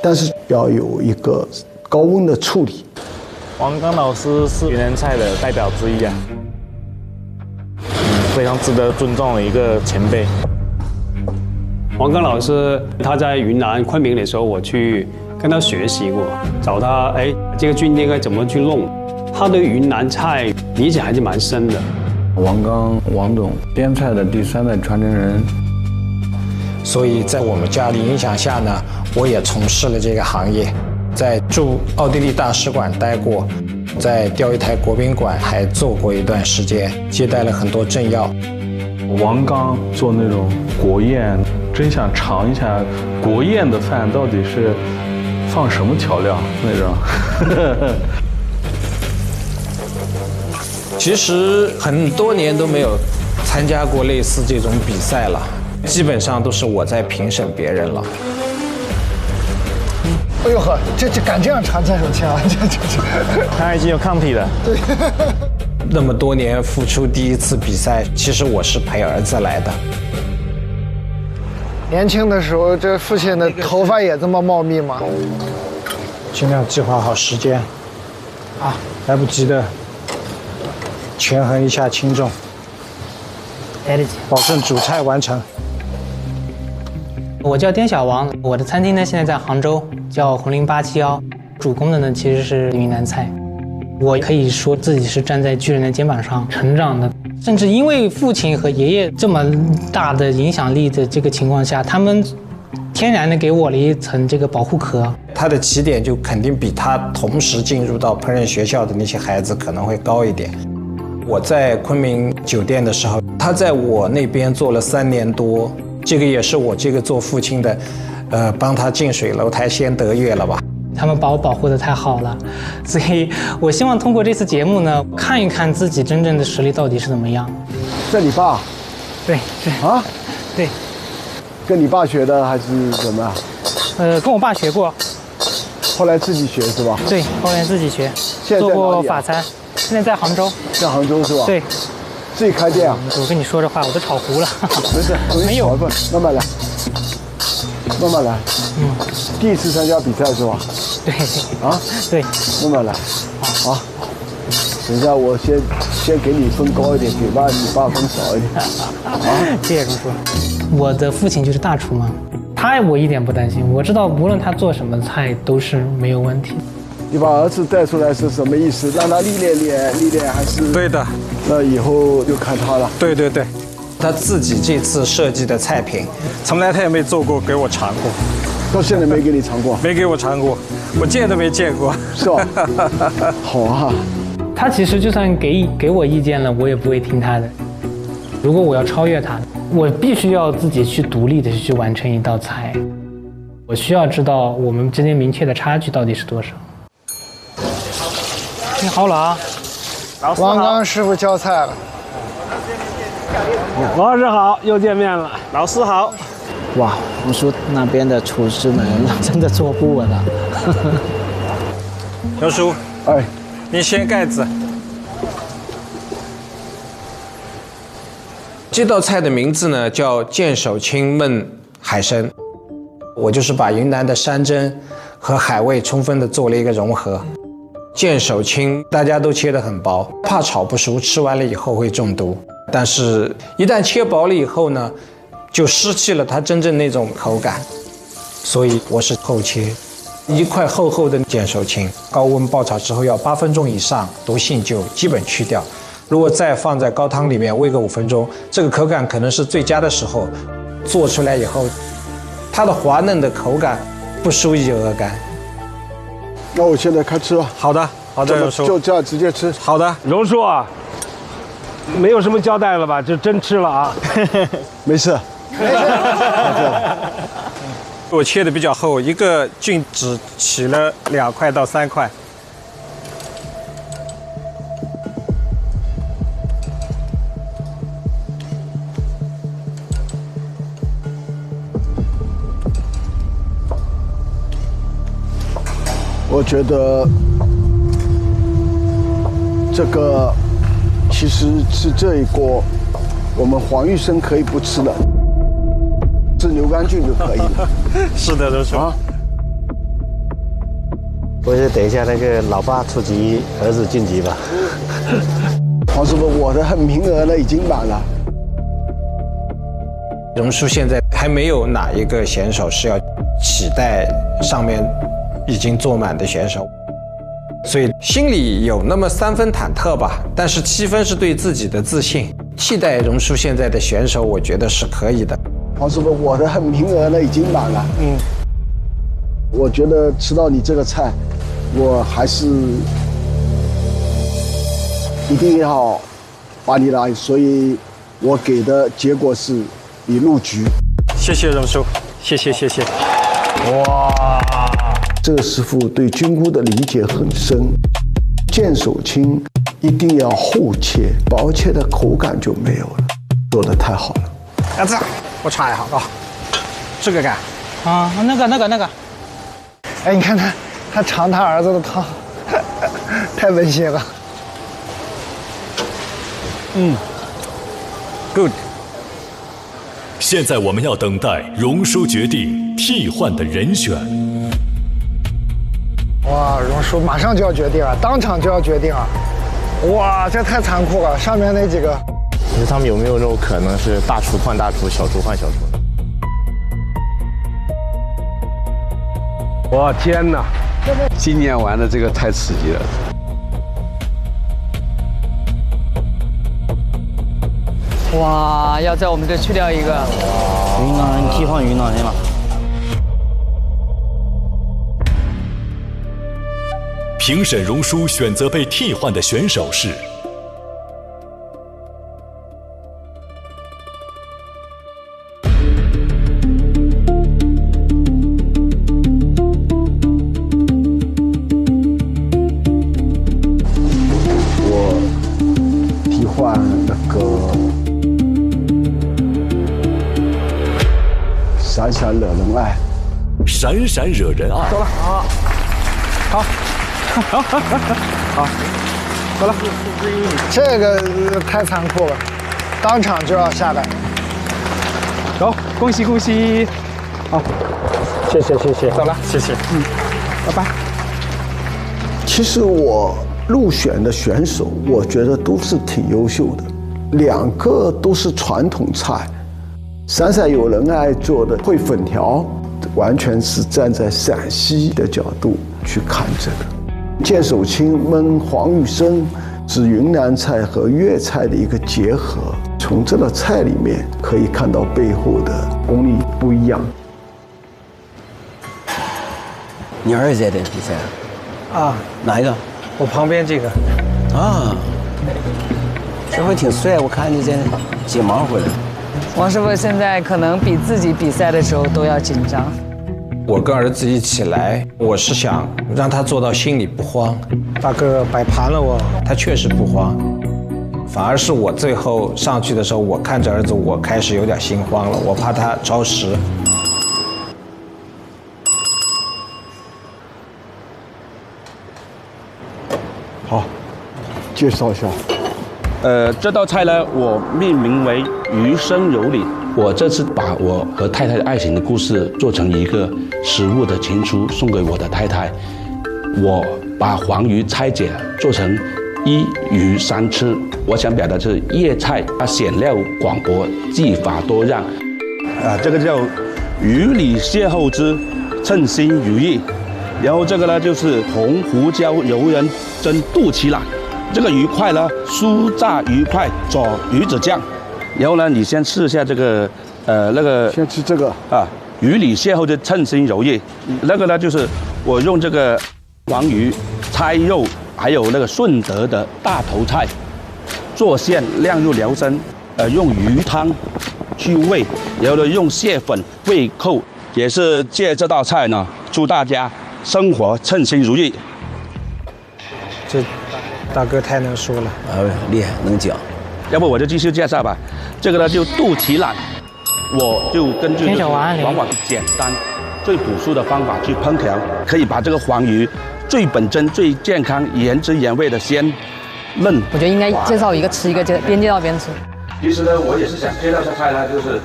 但是要有一个高温的处理。王刚老师是云南菜的代表之一啊，非常值得尊重的一个前辈。王刚老师他在云南昆明的时候，我去跟他学习过，找他这个菌应该怎么去弄，他对云南菜理解还是蛮深的。王刚王总边菜的第3代传承人，所以在我们家的影响下呢，我也从事了这个行业。在驻奥地利大使馆待过，在钓鱼台国宾馆还做过一段时间，接待了很多政要。王刚做那种国宴，真想尝一下国宴的饭到底是放什么调料那种。其实很多年都没有参加过类似这种比赛了，基本上都是我在评审别人了。哎呦呵，这敢这样传剑手青啊！这，他已经有抗体了。对。那么多年付出第一次比赛，其实我是陪儿子来的。年轻的时候，这父亲的头发也这么茂密吗？尽量计划好时间，啊，来不及的，权衡一下轻重，来得及，保证主菜完成。我叫滇小王，我的餐厅呢现在在杭州，叫红林871，主攻的呢其实是云南菜。我可以说自己是站在巨人的肩膀上成长的，甚至因为父亲和爷爷这么大的影响力的这个情况下，他们天然的给我了一层这个保护壳。他的起点就肯定比他同时进入到烹饪学校的那些孩子可能会高一点。我在昆明酒店的时候，他在我那边做了3年多。这个也是我这个做父亲的，帮他近水楼台先得月了吧。他们把我保护得太好了，所以我希望通过这次节目呢，看一看自己真正的实力到底是怎么样。这你爸？对，是啊，对，跟你爸学的还是怎么？跟我爸学过，后来自己学是吧？对，后来自己学，做过法餐，现在在杭州。在杭州是吧？对。自己开店啊？我跟你说这话，我都炒糊了。没事，没有，慢慢来，慢慢来。第一次参加比赛是吧？对。啊？对。慢慢来。好。等一下，我先给你分高一点，给你爸分少一点。啊？谢谢叔叔。我的父亲就是大厨嘛，我一点不担心，我知道无论他做什么菜都是没有问题。你把儿子带出来是什么意思？让他历练还是？对的。那以后就看他了。对对对，他自己这次设计的菜品，从来他也没做过，给我尝过。到现在没给你尝过？没给我尝过，我见都没见过。是吧？好啊。他其实就算给我意见了，我也不会听他的。如果我要超越他，我必须要自己去独立的去完成一道菜。我需要知道我们之间明确的差距到底是多少。你好，老王刚师傅教菜了。王老师好，又见面了。老师好。哇，红叔那边的厨师们真的做不稳了。刘叔，哎，你掀盖子。这道菜的名字呢叫剑手青焖海参，我就是把云南的山珍和海味充分的做了一个融合。剑手青大家都切得很薄，怕炒不熟，吃完了以后会中毒。但是一旦切薄了以后呢，就失去了它真正那种口感。所以我是厚切，一块厚厚的剑手青，高温爆炒之后要8分钟以上，毒性就基本去掉。如果再放在高汤里面煨个5分钟，这个口感可能是最佳的时候。做出来以后，它的滑嫩的口感不输于鹅肝。那我现在开吃了。好的，好的，荣叔，就这样直接吃。好的，荣叔啊，没有什么交代了吧？就真吃了啊？没事，没事。我切的比较厚，一个菌只起了2块到3块。我觉得这个其实是这一锅，我们黄玉生可以不吃的，吃牛肝菌就可以了。是的，都说。我就等一下那个老爸出局，儿子晋级吧。黄师傅，我的名额呢已经满了。榕树现在还没有哪一个选手是要期待上面已经坐满的选手，所以心里有那么3分忐忑吧，但是7分是对自己的自信。替代榕树现在的选手，我觉得是可以的。黄师傅，我的名额呢已经满了。我觉得吃到你这个菜，我还是一定要把你来，所以我给的结果是你入局。谢谢榕树，谢谢。哇！这个师傅对菌菇的理解很深，见手青一定要厚切，薄切的口感就没有了。做得太好了。儿子，我插一下啊，这个干啊，那个。哎，你看他尝他儿子的汤，太温馨了。good。现在我们要等待榕树决定替换的人选。哇，榕树马上就要决定了，当场就要决定了。哇，这太残酷了！上面那几个，你说他们有没有那种可能是大厨换大厨，小厨换小厨？我天哪！今年玩的这个太刺激了。哇，要在我们这去掉一个。云南人替换云南人了。评审榕树选择被替换的选手是我替换那个闪闪惹人爱。闪闪惹人爱。走了，好，走了。这个太残酷了，当场就要下来。走，恭喜！好，谢谢。走了，谢谢。拜拜。其实我入选的选手，我觉得都是挺优秀的，2个都是传统菜。闪闪有人爱做的烩粉条，完全是站在陕西的角度去看这个。见手青焖黄玉生是云南菜和粤菜的一个结合，从这道菜里面可以看到背后的功力不一样。你儿子在这比赛啊？哪一个？我旁边这个。啊，这回挺帅，我看你在解盲回来。王师傅现在可能比自己比赛的时候都要紧张。我跟儿子一起来，我是想让他做到心里不慌。大哥摆盘了我，他确实不慌，反而是我最后上去的时候，我看着儿子，我开始有点心慌了，我怕他超时。好，介绍一下。这道菜呢，我命名为鱼生有礼。我这次把我和太太的爱情的故事做成一个食物的情书，送给我的太太。我把黄鱼拆解做成1鱼3吃，我想表达是粤菜，它馅料广博，技法多样。这个叫鱼里邂逅之称心如意。然后这个呢就是红胡椒柔仁蒸肚脐腩。这个鱼块呢，酥炸鱼块佐鱼子酱。然后呢，你先试一下这个，那个。先吃这个啊，鱼里邂逅的称心如意。那个呢，就是我用这个黄鱼、菜肉，还有那个顺德的大头菜，做馅晾入料身，用鱼汤去煨，然后呢用蟹粉煨扣，也是借这道菜呢，祝大家生活称心如意。这大哥太能说了，厉害，能讲。要不我就继续介绍吧。这个呢就肚脐腩，我就根据就是往往简单、最朴素的方法去烹调，可以把这个黄鱼最本真、最健康、原汁原味的鲜嫩。我觉得应该介绍一个吃一个，边介绍边吃。其实呢，我也是想介绍这菜呢，就是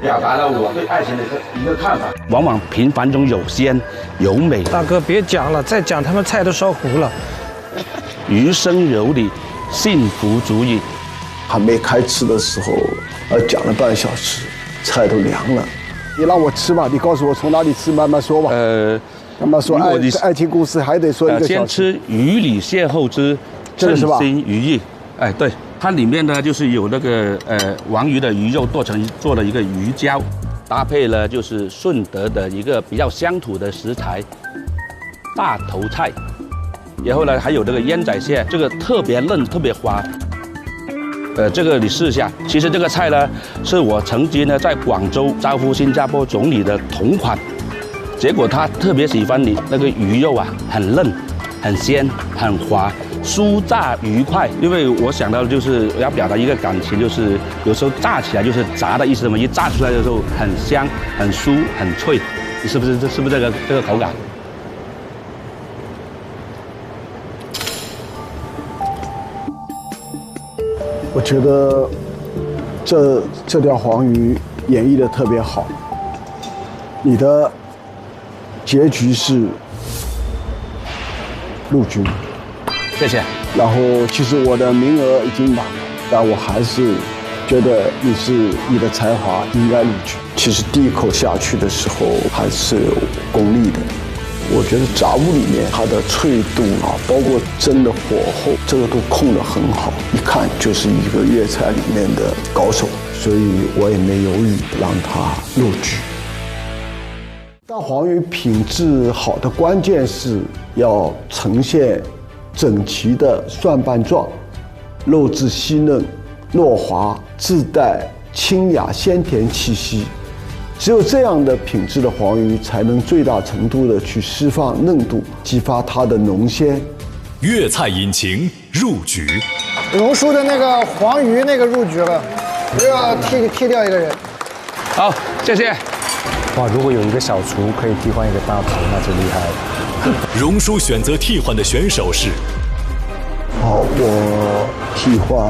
表达了我对爱情的一个看法。往往平凡中有鲜有美。大哥别讲了，再讲他们菜都烧糊了。余生有你，幸福足矣。还没开吃的时候，讲了半小时，菜都凉了。你让我吃吧，你告诉我从哪里吃，慢慢说吧。慢慢说，爱情故事还得说1个小时。先吃鱼里邂逅之称心如意。哎，对，它里面呢就是有那个王鱼的鱼肉做了一个鱼胶，搭配了就是顺德的一个比较乡土的食材大头菜，然后呢还有这个烟仔蟹，这个特别嫩特别滑。这个你试一下。其实这个菜呢，是我曾经呢在广州招呼新加坡总理的同款，结果他特别喜欢你那个鱼肉啊，很嫩、很鲜、很滑，酥炸愉快。因为我想到就是要表达一个感情，就是有时候炸起来就是炸的意思嘛，一炸出来的时候很香、很酥、很脆，是不是这个口感？我觉得这条黄鱼演绎的特别好，你的结局是陆军，谢谢。然后其实我的名额已经满了，但我还是觉得你的才华应该录取。其实第一口下去的时候还是有功力的。我觉得杂物里面它的脆度啊，包括蒸的火候，这个都控得很好，一看就是一个粤菜里面的高手，所以我也没犹豫让它录取。大黄鱼品质好的关键是要呈现整齐的蒜瓣状，肉质细嫩糯滑，自带清雅鲜甜气息。只有这样的品质的黄鱼，才能最大程度的去释放嫩度，激发它的浓鲜。粤菜引擎入局，榕叔的那个黄鱼那个入局了，又要踢掉一个人。好，谢谢。哇，如果有一个小厨可以替换一个大厨，那就厉害了。榕叔选择替换的选手是。好，我替换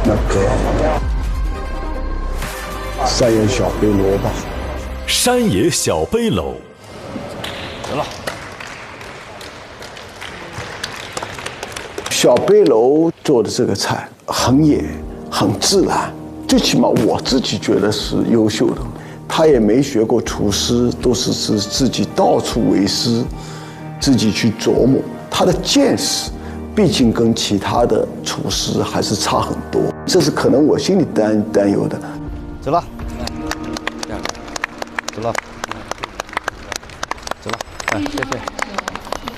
那个。山野小背篓吧。山野小背篓。得了。小背篓做的这个菜很野，很自然，最起码我自己觉得是优秀的。他也没学过厨师，都是自己到处为师，自己去琢磨。他的见识，毕竟跟其他的厨师还是差很多，这是可能我心里担忧的。走了，走了，走了，谢谢。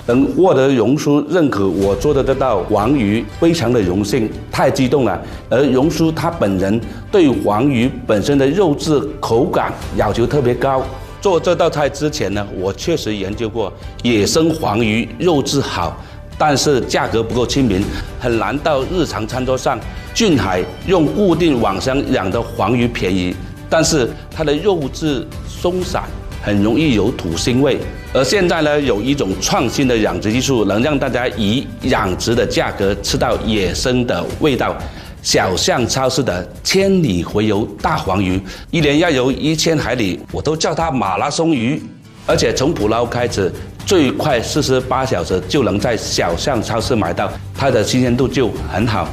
能获得榕叔认可我做的这道黄鱼，非常的荣幸，太激动了。而榕叔他本人对黄鱼本身的肉质口感要求特别高。做这道菜之前呢，我确实研究过，野生黄鱼肉质好，但是价格不够亲民，很难到日常餐桌上。俊海用固定网箱养的黄鱼便宜，但是它的肉质松散，很容易有土腥味。而现在呢，有一种创新的养殖技术，能让大家以养殖的价格吃到野生的味道。小巷超市的千里回游大黄鱼，一年要游1000海里，我都叫它马拉松鱼。而且从捕捞开始，最快48小时就能在小巷超市买到，它的新鲜度就很好。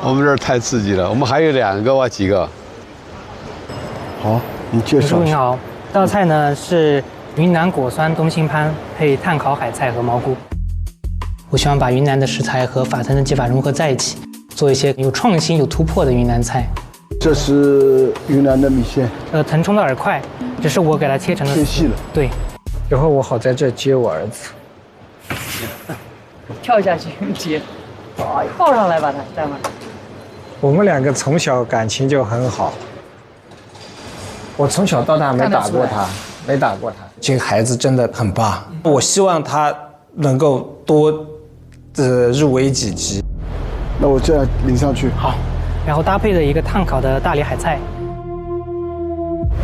我们这儿太刺激了，我们还有2个哇，几个？好，你介绍。你好，这道菜呢是云南果酸东星斑配炭烤海菜和蘑菇。我希望把云南的食材和法餐的技法融合在一起，做一些有创新、有突破的云南菜。这是云南的米线，腾冲的饵块，只是我给它切成了切细了。对，以后我好在这接我儿子。跳下去接。抱上来吧，他待会儿。我们两个从小感情就很好，我从小到大没打过他，没打过他。这个孩子真的很棒，我希望他能够多入围几级。那我这样淋上去。好，然后搭配着一个炭烤的大理海菜。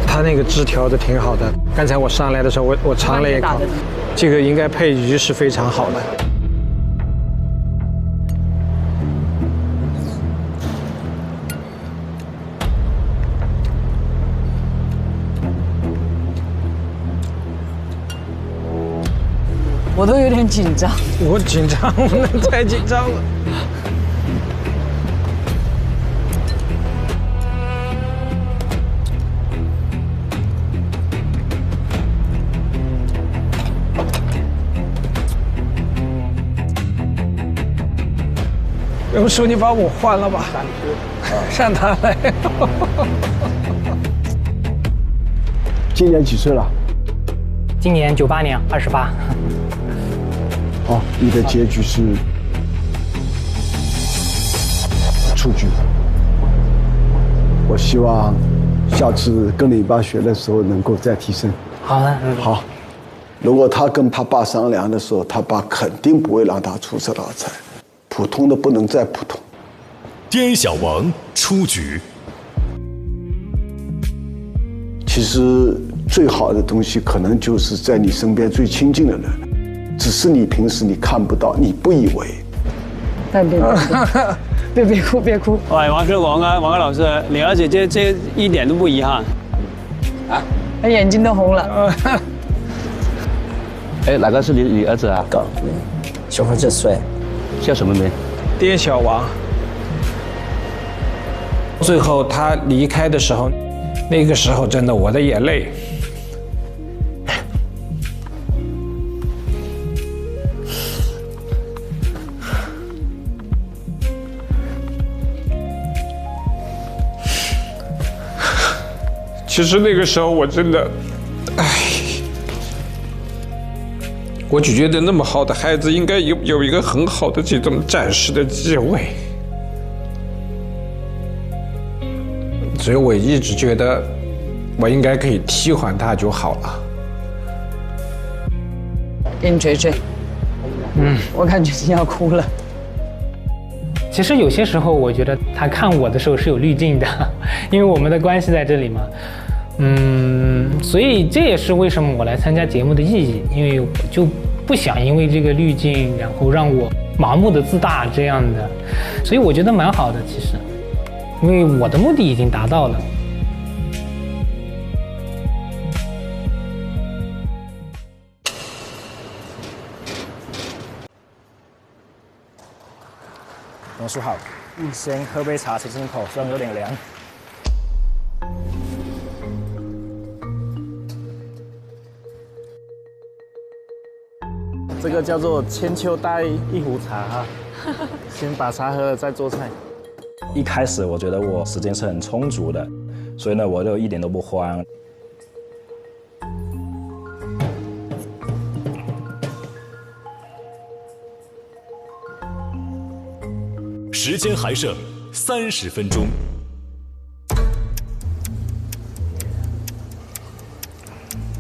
他那个汁调的挺好的，刚才我上来的时候我尝了一口，这个应该配鱼是非常好的。我都有点紧张。我紧张，我太紧张了。杨叔，你把我换了吧，让他来。今年几岁了？今年98年，28。好，你的结局是出局。我希望下次跟你爸学的时候能够再提升。好的，好。如果他跟他爸商量的时候，他爸肯定不会让他出这道菜。普通的不能再普通。滇小王出局。其实最好的东西，可能就是在你身边最亲近的人，只是你平时你看不到，你不以为。别哭，别哭。喂，王哥老师，你儿子这一点都不遗憾。啊？他眼睛都红了。哎，哪个是你儿子啊？小伙子帅。叫什么名？滇小王。最后他离开的时候，那个时候真的我的眼泪。其实那个时候我真的，我就觉得那么好的孩子应该有一个很好的这种展示的机会，所以我一直觉得我应该可以替换他就好了。给你捶捶。我感觉你要哭了。其实有些时候，我觉得他看我的时候是有滤镜的，因为我们的关系在这里嘛。所以这也是为什么我来参加节目的意义，因为我就不想因为这个滤镜，然后让我盲目的自大这样的，所以我觉得蛮好的，其实，因为我的目的已经达到了。王叔好，先喝杯茶清清口，虽然有点凉。这个叫做千秋带一壶茶哈，先把茶喝了再做菜。一开始我觉得我时间是很充足的，所以呢我就一点都不慌。时间还剩30分钟。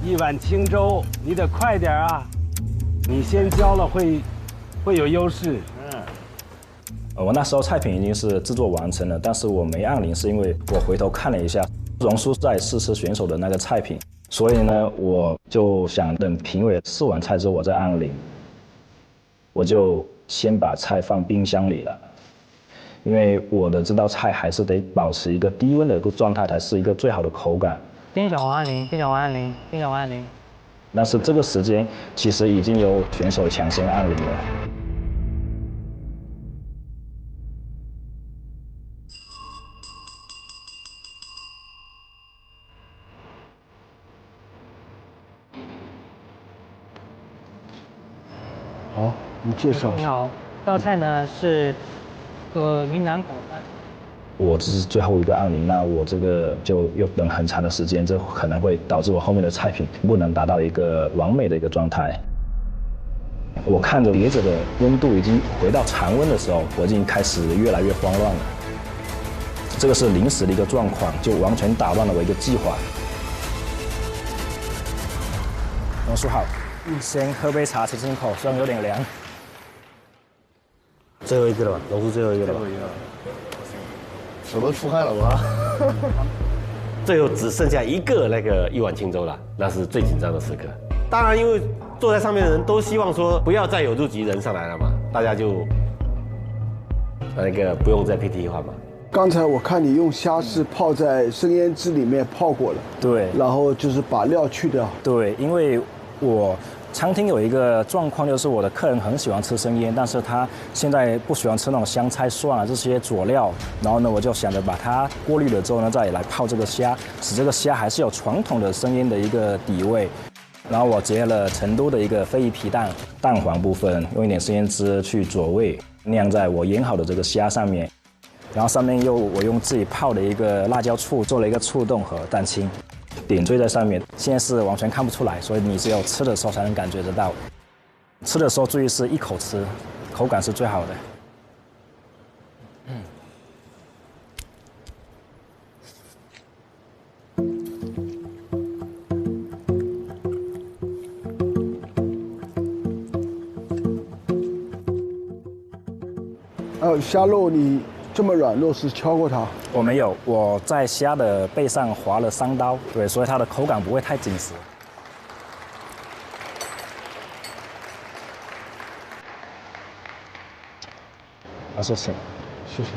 一碗清粥，你得快点啊！你先浇了会有优势。我那时候菜品已经是制作完成了，但是我没按铃，是因为我回头看了一下荣叔在试吃选手的那个菜品，所以呢，我就想等评委试完菜之后我再按铃。我就先把菜放冰箱里了，因为我的这道菜还是得保持一个低温的一个状态，才是一个最好的口感。丁小王按铃，丁小王按铃，丁小王按铃。但是这个时间其实已经有选手抢先按铃了。好，你介绍。你好，这道菜呢是云南广饭。我这是最后一个按铃，那我这个就又等很长的时间，这可能会导致我后面的菜品不能达到一个完美的一个状态。我看着碟子的温度已经回到常温的时候，我已经开始越来越慌乱了。这个是临时的一个状况，就完全打乱了我一个计划。龙叔好，先喝杯茶，清清口，虽然有点凉。最后一个了吧，龙叔最后一个了吧？我都出汗了吧？最后只剩下一个那个一碗清粥了，那是最紧张的时刻。当然，因为坐在上面的人都希望说不要再有入籍人上来了嘛，大家就那个不用再配替换嘛。刚才我看你用虾是泡在生腌汁里面泡过了，对，然后就是把料去掉。对，因为我餐厅有一个状况，就是我的客人很喜欢吃生腌，但是他现在不喜欢吃那种香菜、蒜啊这些佐料。然后呢，我就想着把它过滤了之后呢，再来泡这个虾，使这个虾还是有传统的生腌的一个底味。然后我结合了成都的一个非遗皮蛋，蛋黄部分用一点生腌汁去佐味，酿在我腌好的这个虾上面。然后上面我用自己泡的一个辣椒醋做了一个醋冻和蛋清，点缀在上面。现在是完全看不出来，所以你只有吃的时候才能感觉得到。吃的时候注意是一口吃，口感是最好的。虾肉你这么软糯是敲过它？我没有，我在虾的背上划了3刀，对，所以它的口感不会太紧实。啊，谢谢，谢谢。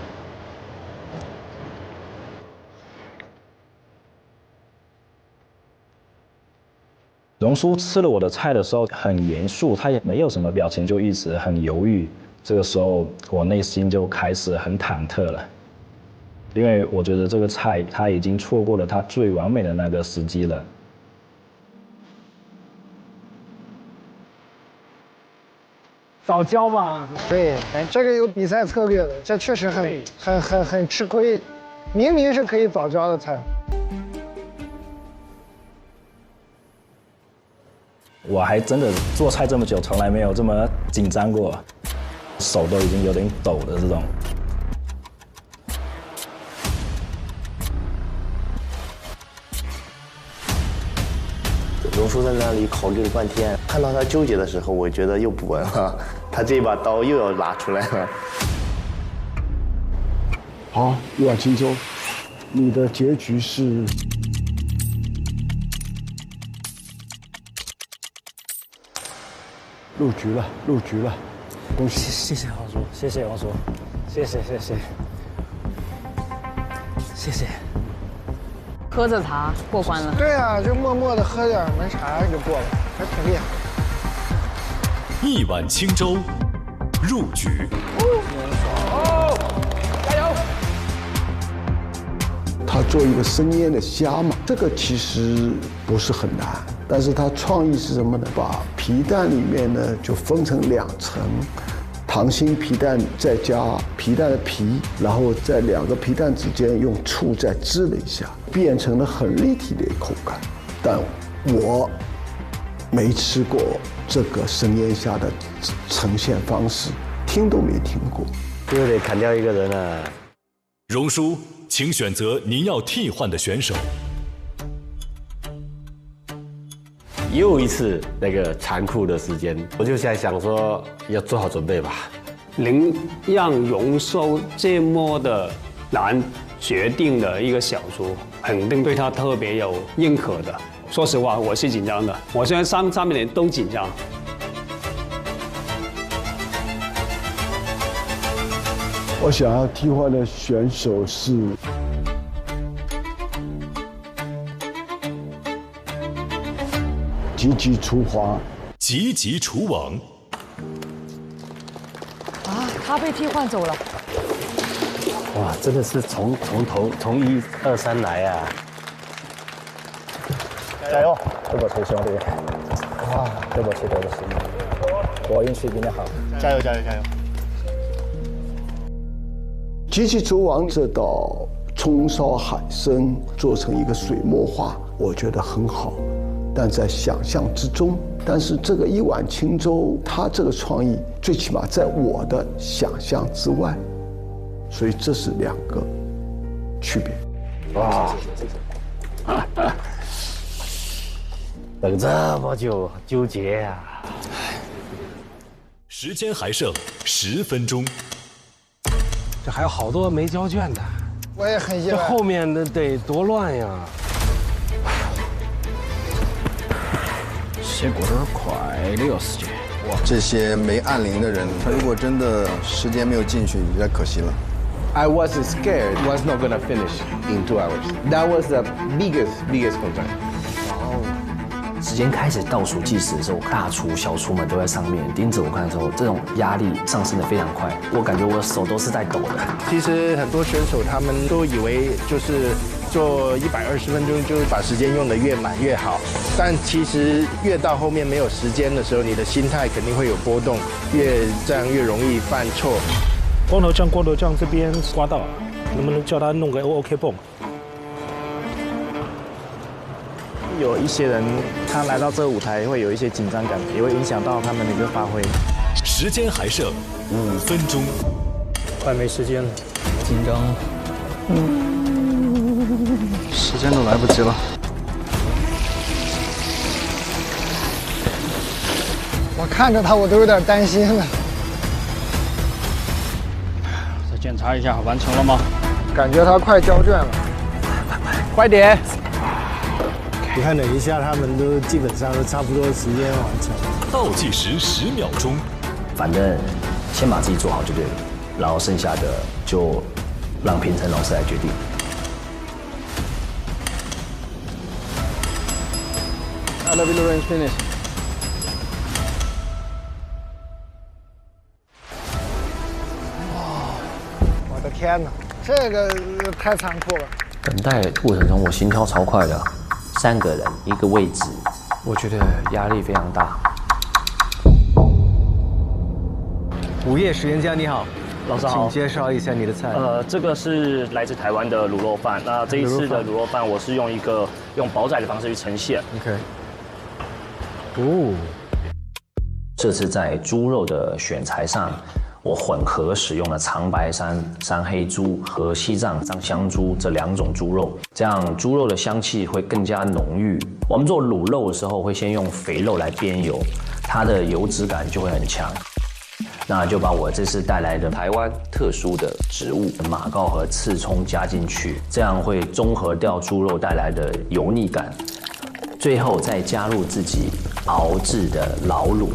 荣叔吃了我的菜的时候很严肃，他也没有什么表情，就一直很犹豫。这个时候我内心就开始很忐忑了，因为我觉得这个菜他已经错过了他最完美的那个时机了。早教嘛，对，哎，这个有比赛策略的，这确实很吃亏，明明是可以早教的菜。我还真的做菜这么久，从来没有这么紧张过，手都已经有点抖的这种。荣叔在那里考虑了半天，看到他纠结的时候，我觉得又不稳了，他这把刀又要拿出来了。好，一碗清粥，你的结局是入局了，入局了，恭喜！谢谢王叔，谢谢王叔，谢谢。喝着茶过关了。对啊，就默默的喝点门茶就过了，还挺厉害。一碗清粥，入局。哦，加油！他做一个生腌的虾嘛，这个其实不是很难，但是他创意是什么呢？把皮蛋里面呢就分成2层。溏心皮蛋再加皮蛋的皮，然后在2个皮蛋之间用醋再滋了一下，变成了很立体的口感。但我没吃过这个生腌虾的呈现方式，听都没听过，又得砍掉一个人了。荣叔，请选择您要替换的选手。又一次那个残酷的时间，我就在想说要做好准备吧。能让荣叔这么的难决定的一个小厨，肯定对他特别有认可的。说实话，我是紧张的，我现在三面人都紧张。我想要替换的选手是吉吉厨皇，吉吉厨王。啊，他被替换走了。哇，真的是从头从1、2、3来啊！加油！对不起兄弟，哇，对不起，我运气比你好。加油！吉吉厨王这道葱烧海参做成一个水墨画，我觉得很好。但在想象之中，但是这个一碗清粥，它这个创意最起码在我的想象之外，所以这是两个区别。哇！等这么久，纠结呀！时间还剩10分钟，这还有好多没交卷的，我也很意外。这后面的得多乱呀！结果都是快的要时间。哇，这些没按铃的人，他如果真的时间没有进去，有点可惜了。I wasn't scared. Was not gonna finish in 2 hours. That was the biggest concern. 时间开始倒数计时的时候，大厨、小厨们都在上面盯着我看的时候，这种压力上升的非常快，我感觉我的手都是在抖的。其实很多选手他们都以为就是做120分钟就把时间用得越满越好，但其实越到后面没有时间的时候，你的心态肯定会有波动，这样越容易犯错。光头酱这边刮到，能不能叫他弄个 OK 泵？有一些人他来到这个舞台会有一些紧张感，也会影响到他们的一个发挥。时间还剩5分钟，快没时间了，紧张。时间都来不及了。我看着他，我都有点担心了。再检查一下，完成了吗？感觉他快交卷了，快点！你看等一下，他们都基本上都差不多时间完成。倒计时10秒钟。反正先把自己做好就对了，然后剩下的就让评审老师来决定。Elevator range finish。我的天哪，这个太残酷了。等待过程中，我心跳超快的，3个人一个位置，我觉得压力非常大。午夜实验家你好，老师好，请介绍一下你的菜。这个是来自台湾的卤肉饭。那这一次的卤肉饭，我是用煲仔的方式去呈现。OK。这次在猪肉的选材上，我混合使用了长白山黑猪和西藏香猪这2种猪肉，这样猪肉的香气会更加浓郁。我们做卤肉的时候，会先用肥肉来煸油，它的油脂感就会很强。那就把我这次带来的台湾特殊的植物马告和刺葱加进去，这样会中和掉猪肉带来的油腻感。最后再加入自己熬制的老卤。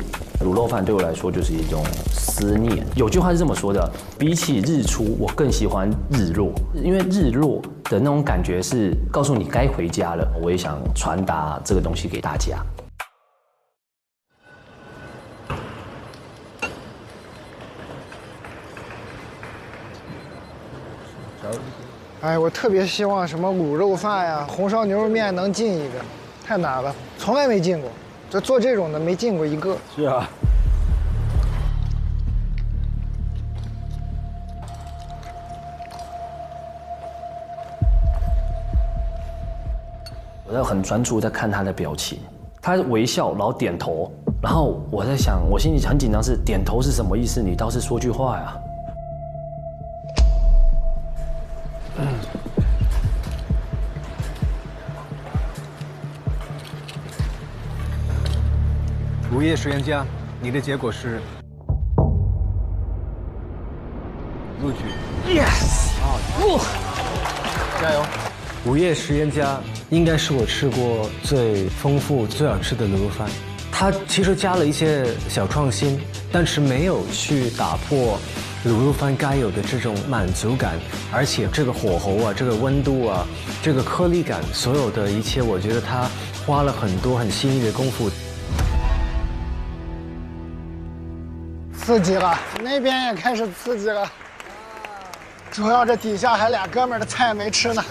卤肉饭对我来说就是一种思念。有句话是这么说的：比起日出，我更喜欢日落，因为日落的那种感觉是告诉你该回家了。我也想传达这个东西给大家。哎，我特别希望什么卤肉饭呀、红烧牛肉面能进一个，太难了，从来没进过。就做这种的没进过一个。是啊。我在很专注在看他的表情，他微笑，然后点头，然后我在想，我心里很紧张，是点头是什么意思？你倒是说句话呀。午夜实验家，你的结果是录取。Yes！ 加油！午夜实验家应该是我吃过最丰富、最好吃的卤肉饭。它其实加了一些小创新，但是没有去打破卤肉饭该有的这种满足感，而且这个火候啊，这个温度啊，这个颗粒感，所有的一切，我觉得它花了很多很细腻的功夫。刺激了，那边也开始刺激了。主要这底下还俩哥们儿的菜没吃呢。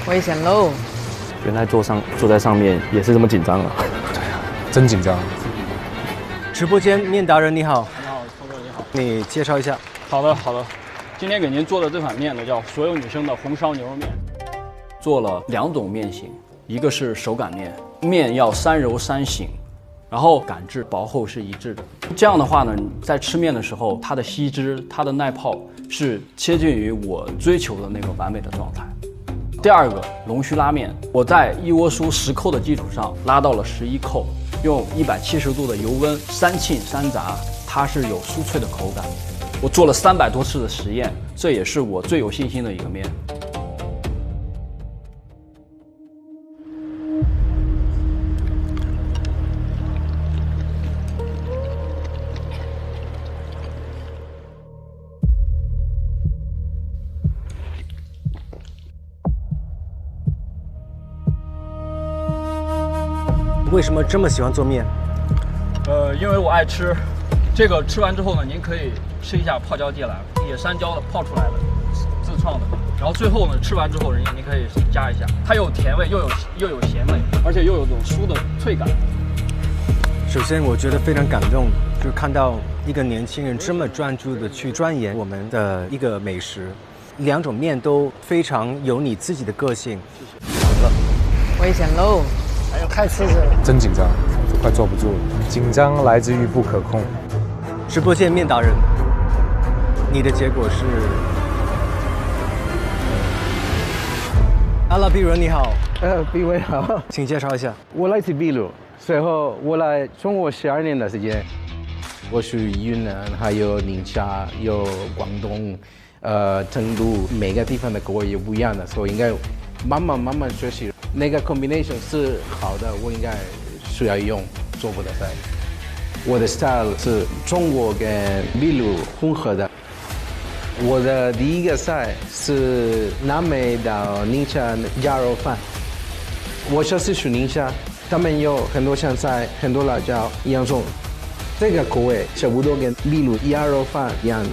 危险喽！原来坐在上面也是这么紧张啊！对啊，真紧张。直播间面达人你好。你好，聪哥你好。你介绍一下。好的。今天给您做的这款面呢，叫所有女生的红烧牛肉面。做了2种面型，一个是手擀面，面要3柔3醒，然后擀制薄厚是一致的。这样的话呢，在吃面的时候，它的吸汁、它的耐泡是接近于我追求的那个完美的状态。第二个龙须拉面，我在一锅酥10扣的基础上拉到了11扣，用170度的油温3沁3炸，它是有酥脆的口感。我做了300多次的实验，这也是我最有信心的一个面。为什么这么喜欢做面？因为我爱吃。这个吃完之后呢，您可以吃一下泡椒芥蓝，野山椒的泡出来的，自创的。然后最后呢，吃完之后，您可以加一下，它有甜味，又有咸味，而且又有种酥的脆感。首先，我觉得非常感动，就是看到一个年轻人这么专注的去钻研我们的一个美食，2种面都非常有你自己的个性。危险喽！哎呦，太刺激了！真紧张，都快坐不住了。紧张来自于不可控。直播间面达人，你的结果是？阿拉比伦你好，毕伟好，请介绍一下。我来自秘鲁，随后我来中国12年的时间。我属于云南，还有宁夏，有广东，成都，每个地方的口味也不一样的，所以应该慢慢学习。那个 combination 是好的，我应该需要用中国的菜。我的 style 是中国跟秘鲁混合的。我的第一个菜是南美到宁夏鸭肉饭。我就是属宁夏，他们有很多香菜、很多辣椒、洋葱，这个口味差不多跟秘鲁鸭肉饭一样的。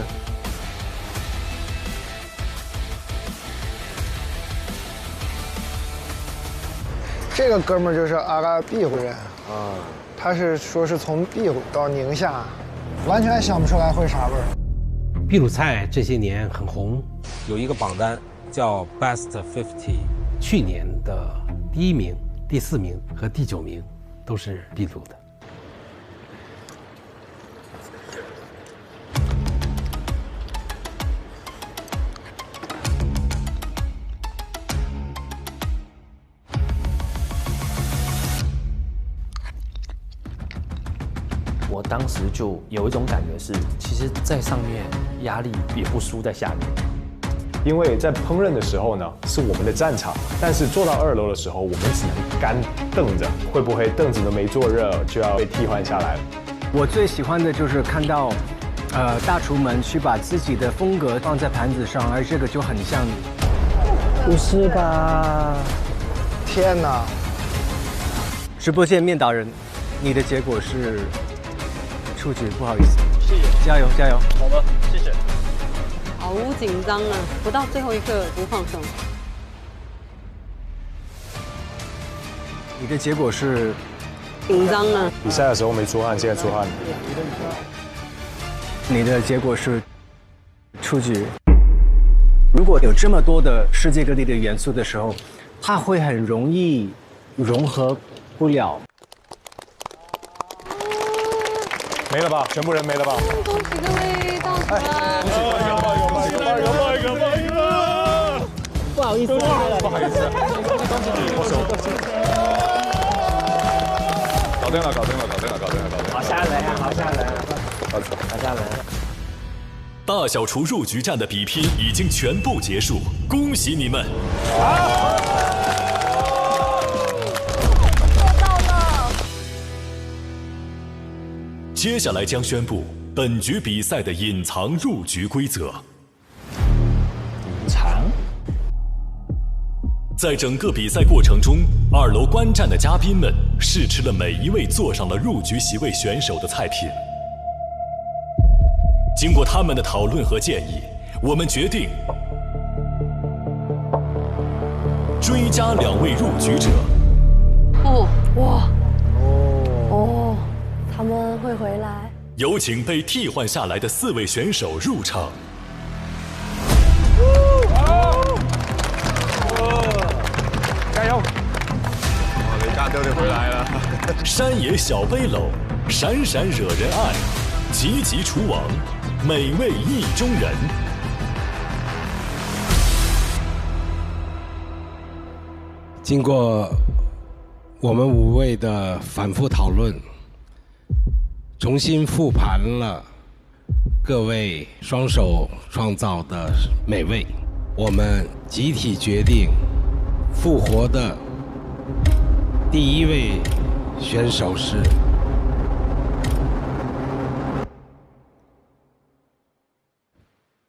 这个哥们儿就是阿拉庇湖人啊，他是说是从庇湖到宁夏，完全想不出来会啥味儿。秘鲁菜这些年很红，有一个榜单叫 Best 50，去年的第1名、第4名和第9名都是秘鲁的。我当时就有一种感觉是，其实，在上面压力也不输在下面。因为在烹饪的时候呢，是我们的战场，但是坐到2楼的时候，我们只能干瞪着，会不会凳子都没坐热就要被替换下来了？我最喜欢的就是看到，大厨们去把自己的风格放在盘子上，而这个就很像。不是吧？天哪！直播间面达人，你的结果是？出局，不好意思，谢谢，加油加油。好的，谢谢。好紧张啊，不到最后一刻不放松。你的结果是？紧张啊。比赛的时候没出汗，现在出汗。你的结果是出局。如果有这么多的世界各地的元素的时候，它会很容易融合不了。没了吧？全部人没了吧？恭喜各位到场！有吧！不好意思，不好意思，我手。搞定了！好吓人啊！好吓人！好吓人！大小厨入局战的比拼已经全部结束，恭喜你们！接下来将宣布本局比赛的隐藏入局规则。隐藏？在整个比赛过程中，2楼观战的嘉宾们试吃了每一位坐上了入局席位选手的菜品。经过他们的讨论和建议，我们决定追加2位入局者。他们会回来。有请被替换下来的4位选手入场。加油！雷大都得回来。山野小背篓，闪闪惹人爱，急急厨王，美味意中人。经过我们5位的反复讨论，重新复盘了各位双手创造的美味，我们集体决定复活的第1位选手是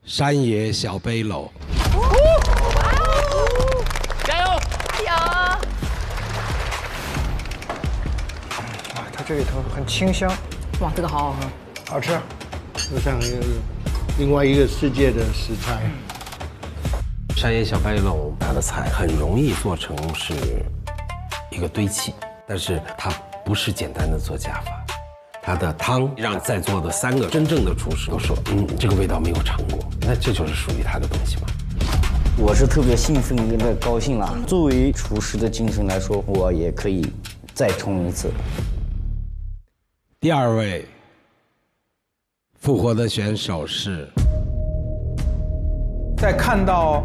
山野小背篓。加油！加油！它这里头很清香。哇，这个好好喝，好吃。就像一个另外一个世界的食材。山野小背篓，它的菜很容易做成是一个堆砌，但是它不是简单的做加法。它的汤让在座的3个真正的厨师都说，这个味道没有尝过，那这就是属于他的东西嘛。我是特别兴奋，特别高兴了。作为厨师的精神来说，我也可以再冲一次。第2位复活的选手是，在看到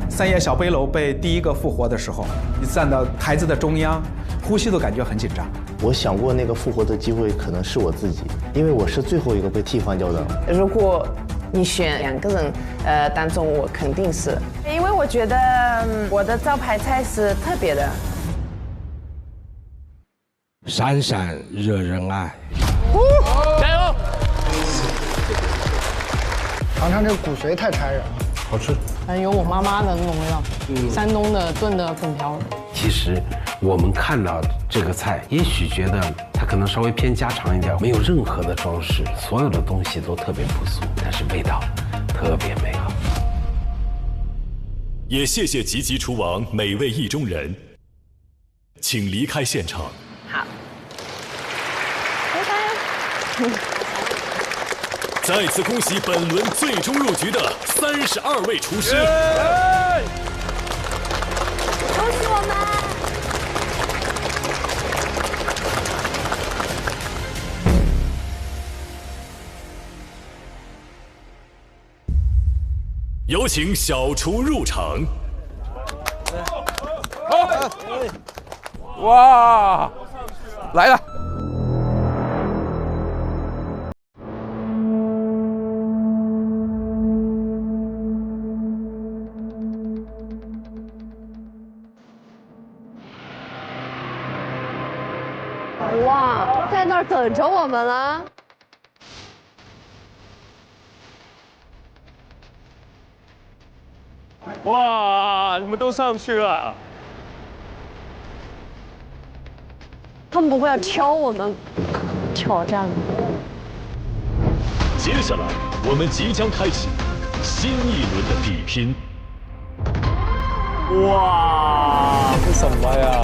山野小背篓被第1个复活的时候，你站到台子的中央，呼吸都感觉很紧张。我想过那个复活的机会可能是我自己，因为我是最后一个被替换掉的。如果你选2个人，当中我肯定是，因为我觉得我的招牌菜是特别的。闪闪惹人爱。加油！尝尝这个骨髓太馋人了，好吃。有我妈妈的那种味道，山东的炖的粉条。其实我们看到这个菜，也许觉得它可能稍微偏家常一点，没有任何的装饰，所有的东西都特别朴素，但是味道特别美好。也谢谢吉吉厨王美味意中人，请离开现场。好，拜拜。再次恭喜本轮最终入局的32位厨师。恭喜我们！有请小厨入场。哇，来了！哇，在那儿等着我们了。哇，你们都上去了。他们不会要挑我们挑战吗？接下来，我们即将开启新一轮的比拼。哇，这什么呀？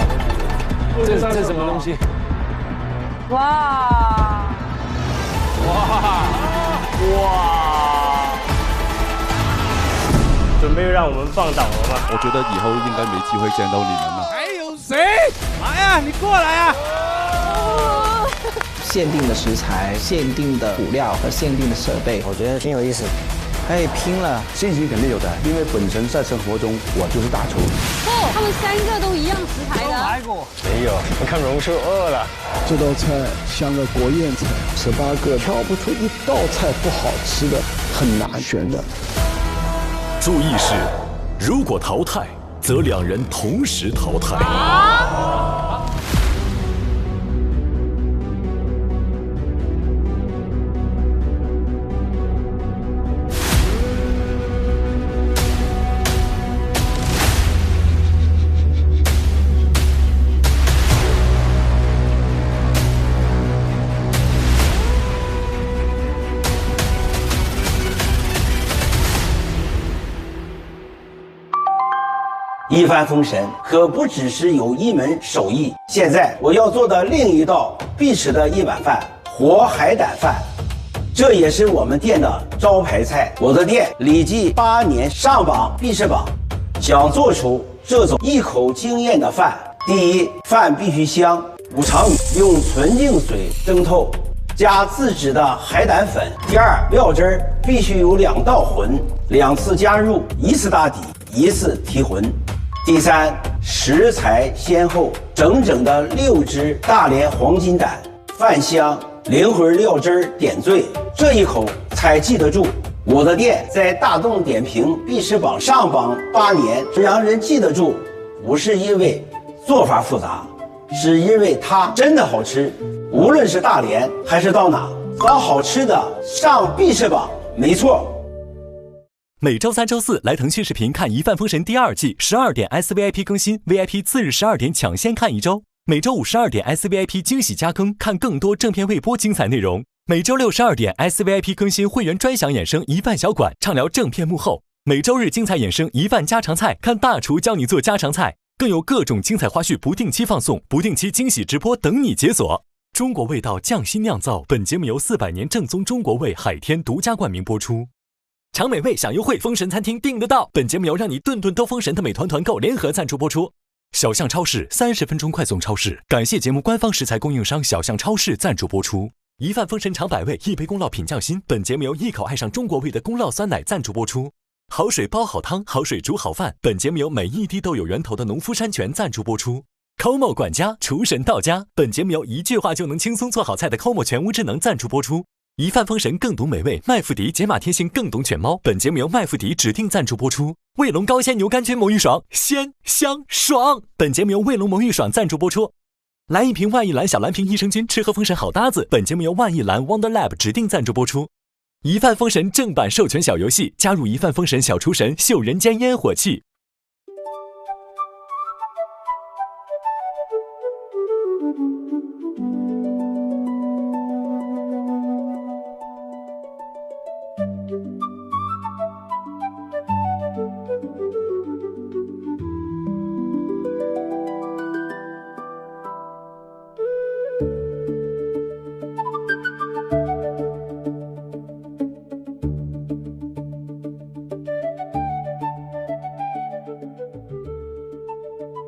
这什么东西？哇！准备让我们放倒了吗？我觉得以后应该没机会见到你们了。还有谁？来呀，你过来呀！限定的食材、限定的辅料和限定的设备，我觉得挺有意思。可以拼了，信心肯定有的，因为本身在生活中我就是大厨。哦，他们3个都一样食材的。来过。没有，我看榕树饿了。这道菜像个国宴菜，18个挑不出一道菜不好吃的，很难选的。注意是，如果淘汰，则2人同时淘汰。一帆风神可不只是有一门手艺，现在我要做的另一道必吃的一碗饭——活海胆饭，这也是我们店的招牌菜。我的店累计8年上榜必吃榜，想做出这种一口惊艳的饭，第一，饭必须香，五常用纯净水蒸透，加自制的海胆粉。第二，料汁儿必须有2道浑，2次加入，1次打底，1次提浑。第三，食材鲜厚，整整的6只大连黄金胆，饭香，灵魂料汁儿点缀，这一口才记得住。我的店在大众点评必吃榜上榜8年，让人记得住，不是因为做法复杂，是因为它真的好吃。无论是大连还是到哪，找好吃的上必吃榜，没错。每周3、周4来腾讯视频看《一饭封神》第2季，12点 SVIP 更新 ，VIP 次日12点抢先看1周。每周5、12点 SVIP 惊喜加更，看更多正片未播精彩内容。每周6、12点 SVIP 更新会员专享衍生一饭小馆，畅聊正片幕后。每周日精彩衍生一饭家常菜，看大厨教你做家常菜，更有各种精彩花絮不定期放送，不定期惊喜直播等你解锁。中国味道匠心酿造，本节目由400年正宗中国味海天独家冠名播出。尝美味享优惠，封神餐厅订得到。本节目由让你顿顿都封神的美团团购联合赞助播出。小象超市30分钟快送超市，感谢节目官方食材供应商小象超市赞助播出。一饭封神尝百味，一杯宫酪品匠心。本节目由一口爱上中国味的宫酪酸奶赞助播出。好水煲好汤，好水煮好饭。本节目由每一滴都有源头的农夫山泉赞助播出。Como 管家厨神到家。本节目由一句话就能轻松做好菜的 Como 全屋智能赞助播出。一饭封神更懂美味，麦麸迪解码天性更懂犬猫。本节目由麦麸迪指定赞助播出。卫龙高鲜牛肝菌魔芋爽，鲜香爽。本节目由卫龙魔芋爽赞助播出。来一瓶万益蓝小蓝瓶益生菌，吃喝封神好搭子。本节目由万益蓝 Wonder Lab 指定赞助播出。一饭封神正版授权小游戏，加入一饭封神小厨神，秀人间烟火气。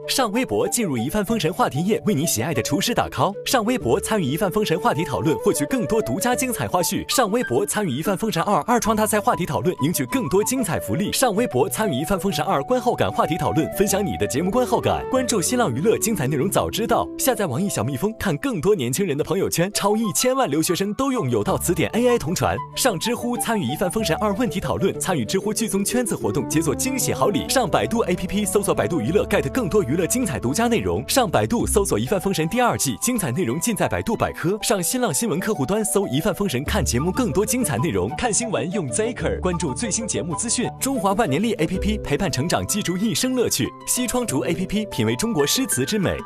上微博进入一饭封神话题页，为你喜爱的厨师打 call。上微博参与一饭封神话题讨论，获取更多独家精彩花絮。上微博参与一饭封神2二创大赛话题讨论，赢取更多精彩福利。上微博参与一饭封神2观后感话题讨论，分享你的节目观后感。关注新浪娱乐，精彩内容早知道。下载网易小蜜蜂，看更多年轻人的朋友圈。超1000万留学生都用有道词典 AI 同传。上知乎参与一饭封神2问题讨论，参与知乎剧综圈子活动，解锁惊喜好礼。上百度 APP 搜索百度娱乐 get 更多娱乐精彩独家内容。上百度搜索一饭封神第2季，精彩内容尽在百度百科。上新浪新闻客户端搜一饭封神，看节目更多精彩内容。看新闻用 Zaker， 关注最新节目资讯。中华万年历 APP 陪伴成长，记住一生乐趣。西窗竹 APP 品味中国诗词之美。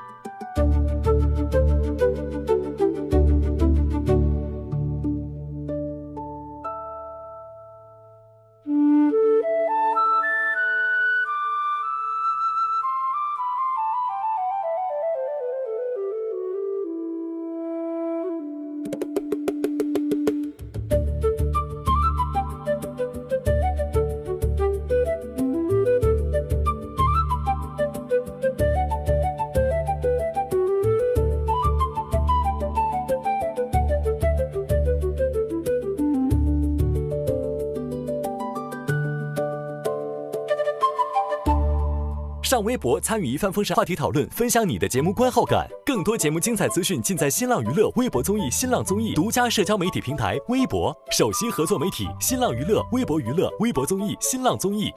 上微博参与一饭封神话题讨论，分享你的节目观后感。更多节目精彩资讯尽在新浪娱乐微博综艺、新浪综艺独家社交媒体平台微博，首席合作媒体新浪娱乐、微博娱乐、微博综艺、新浪综艺。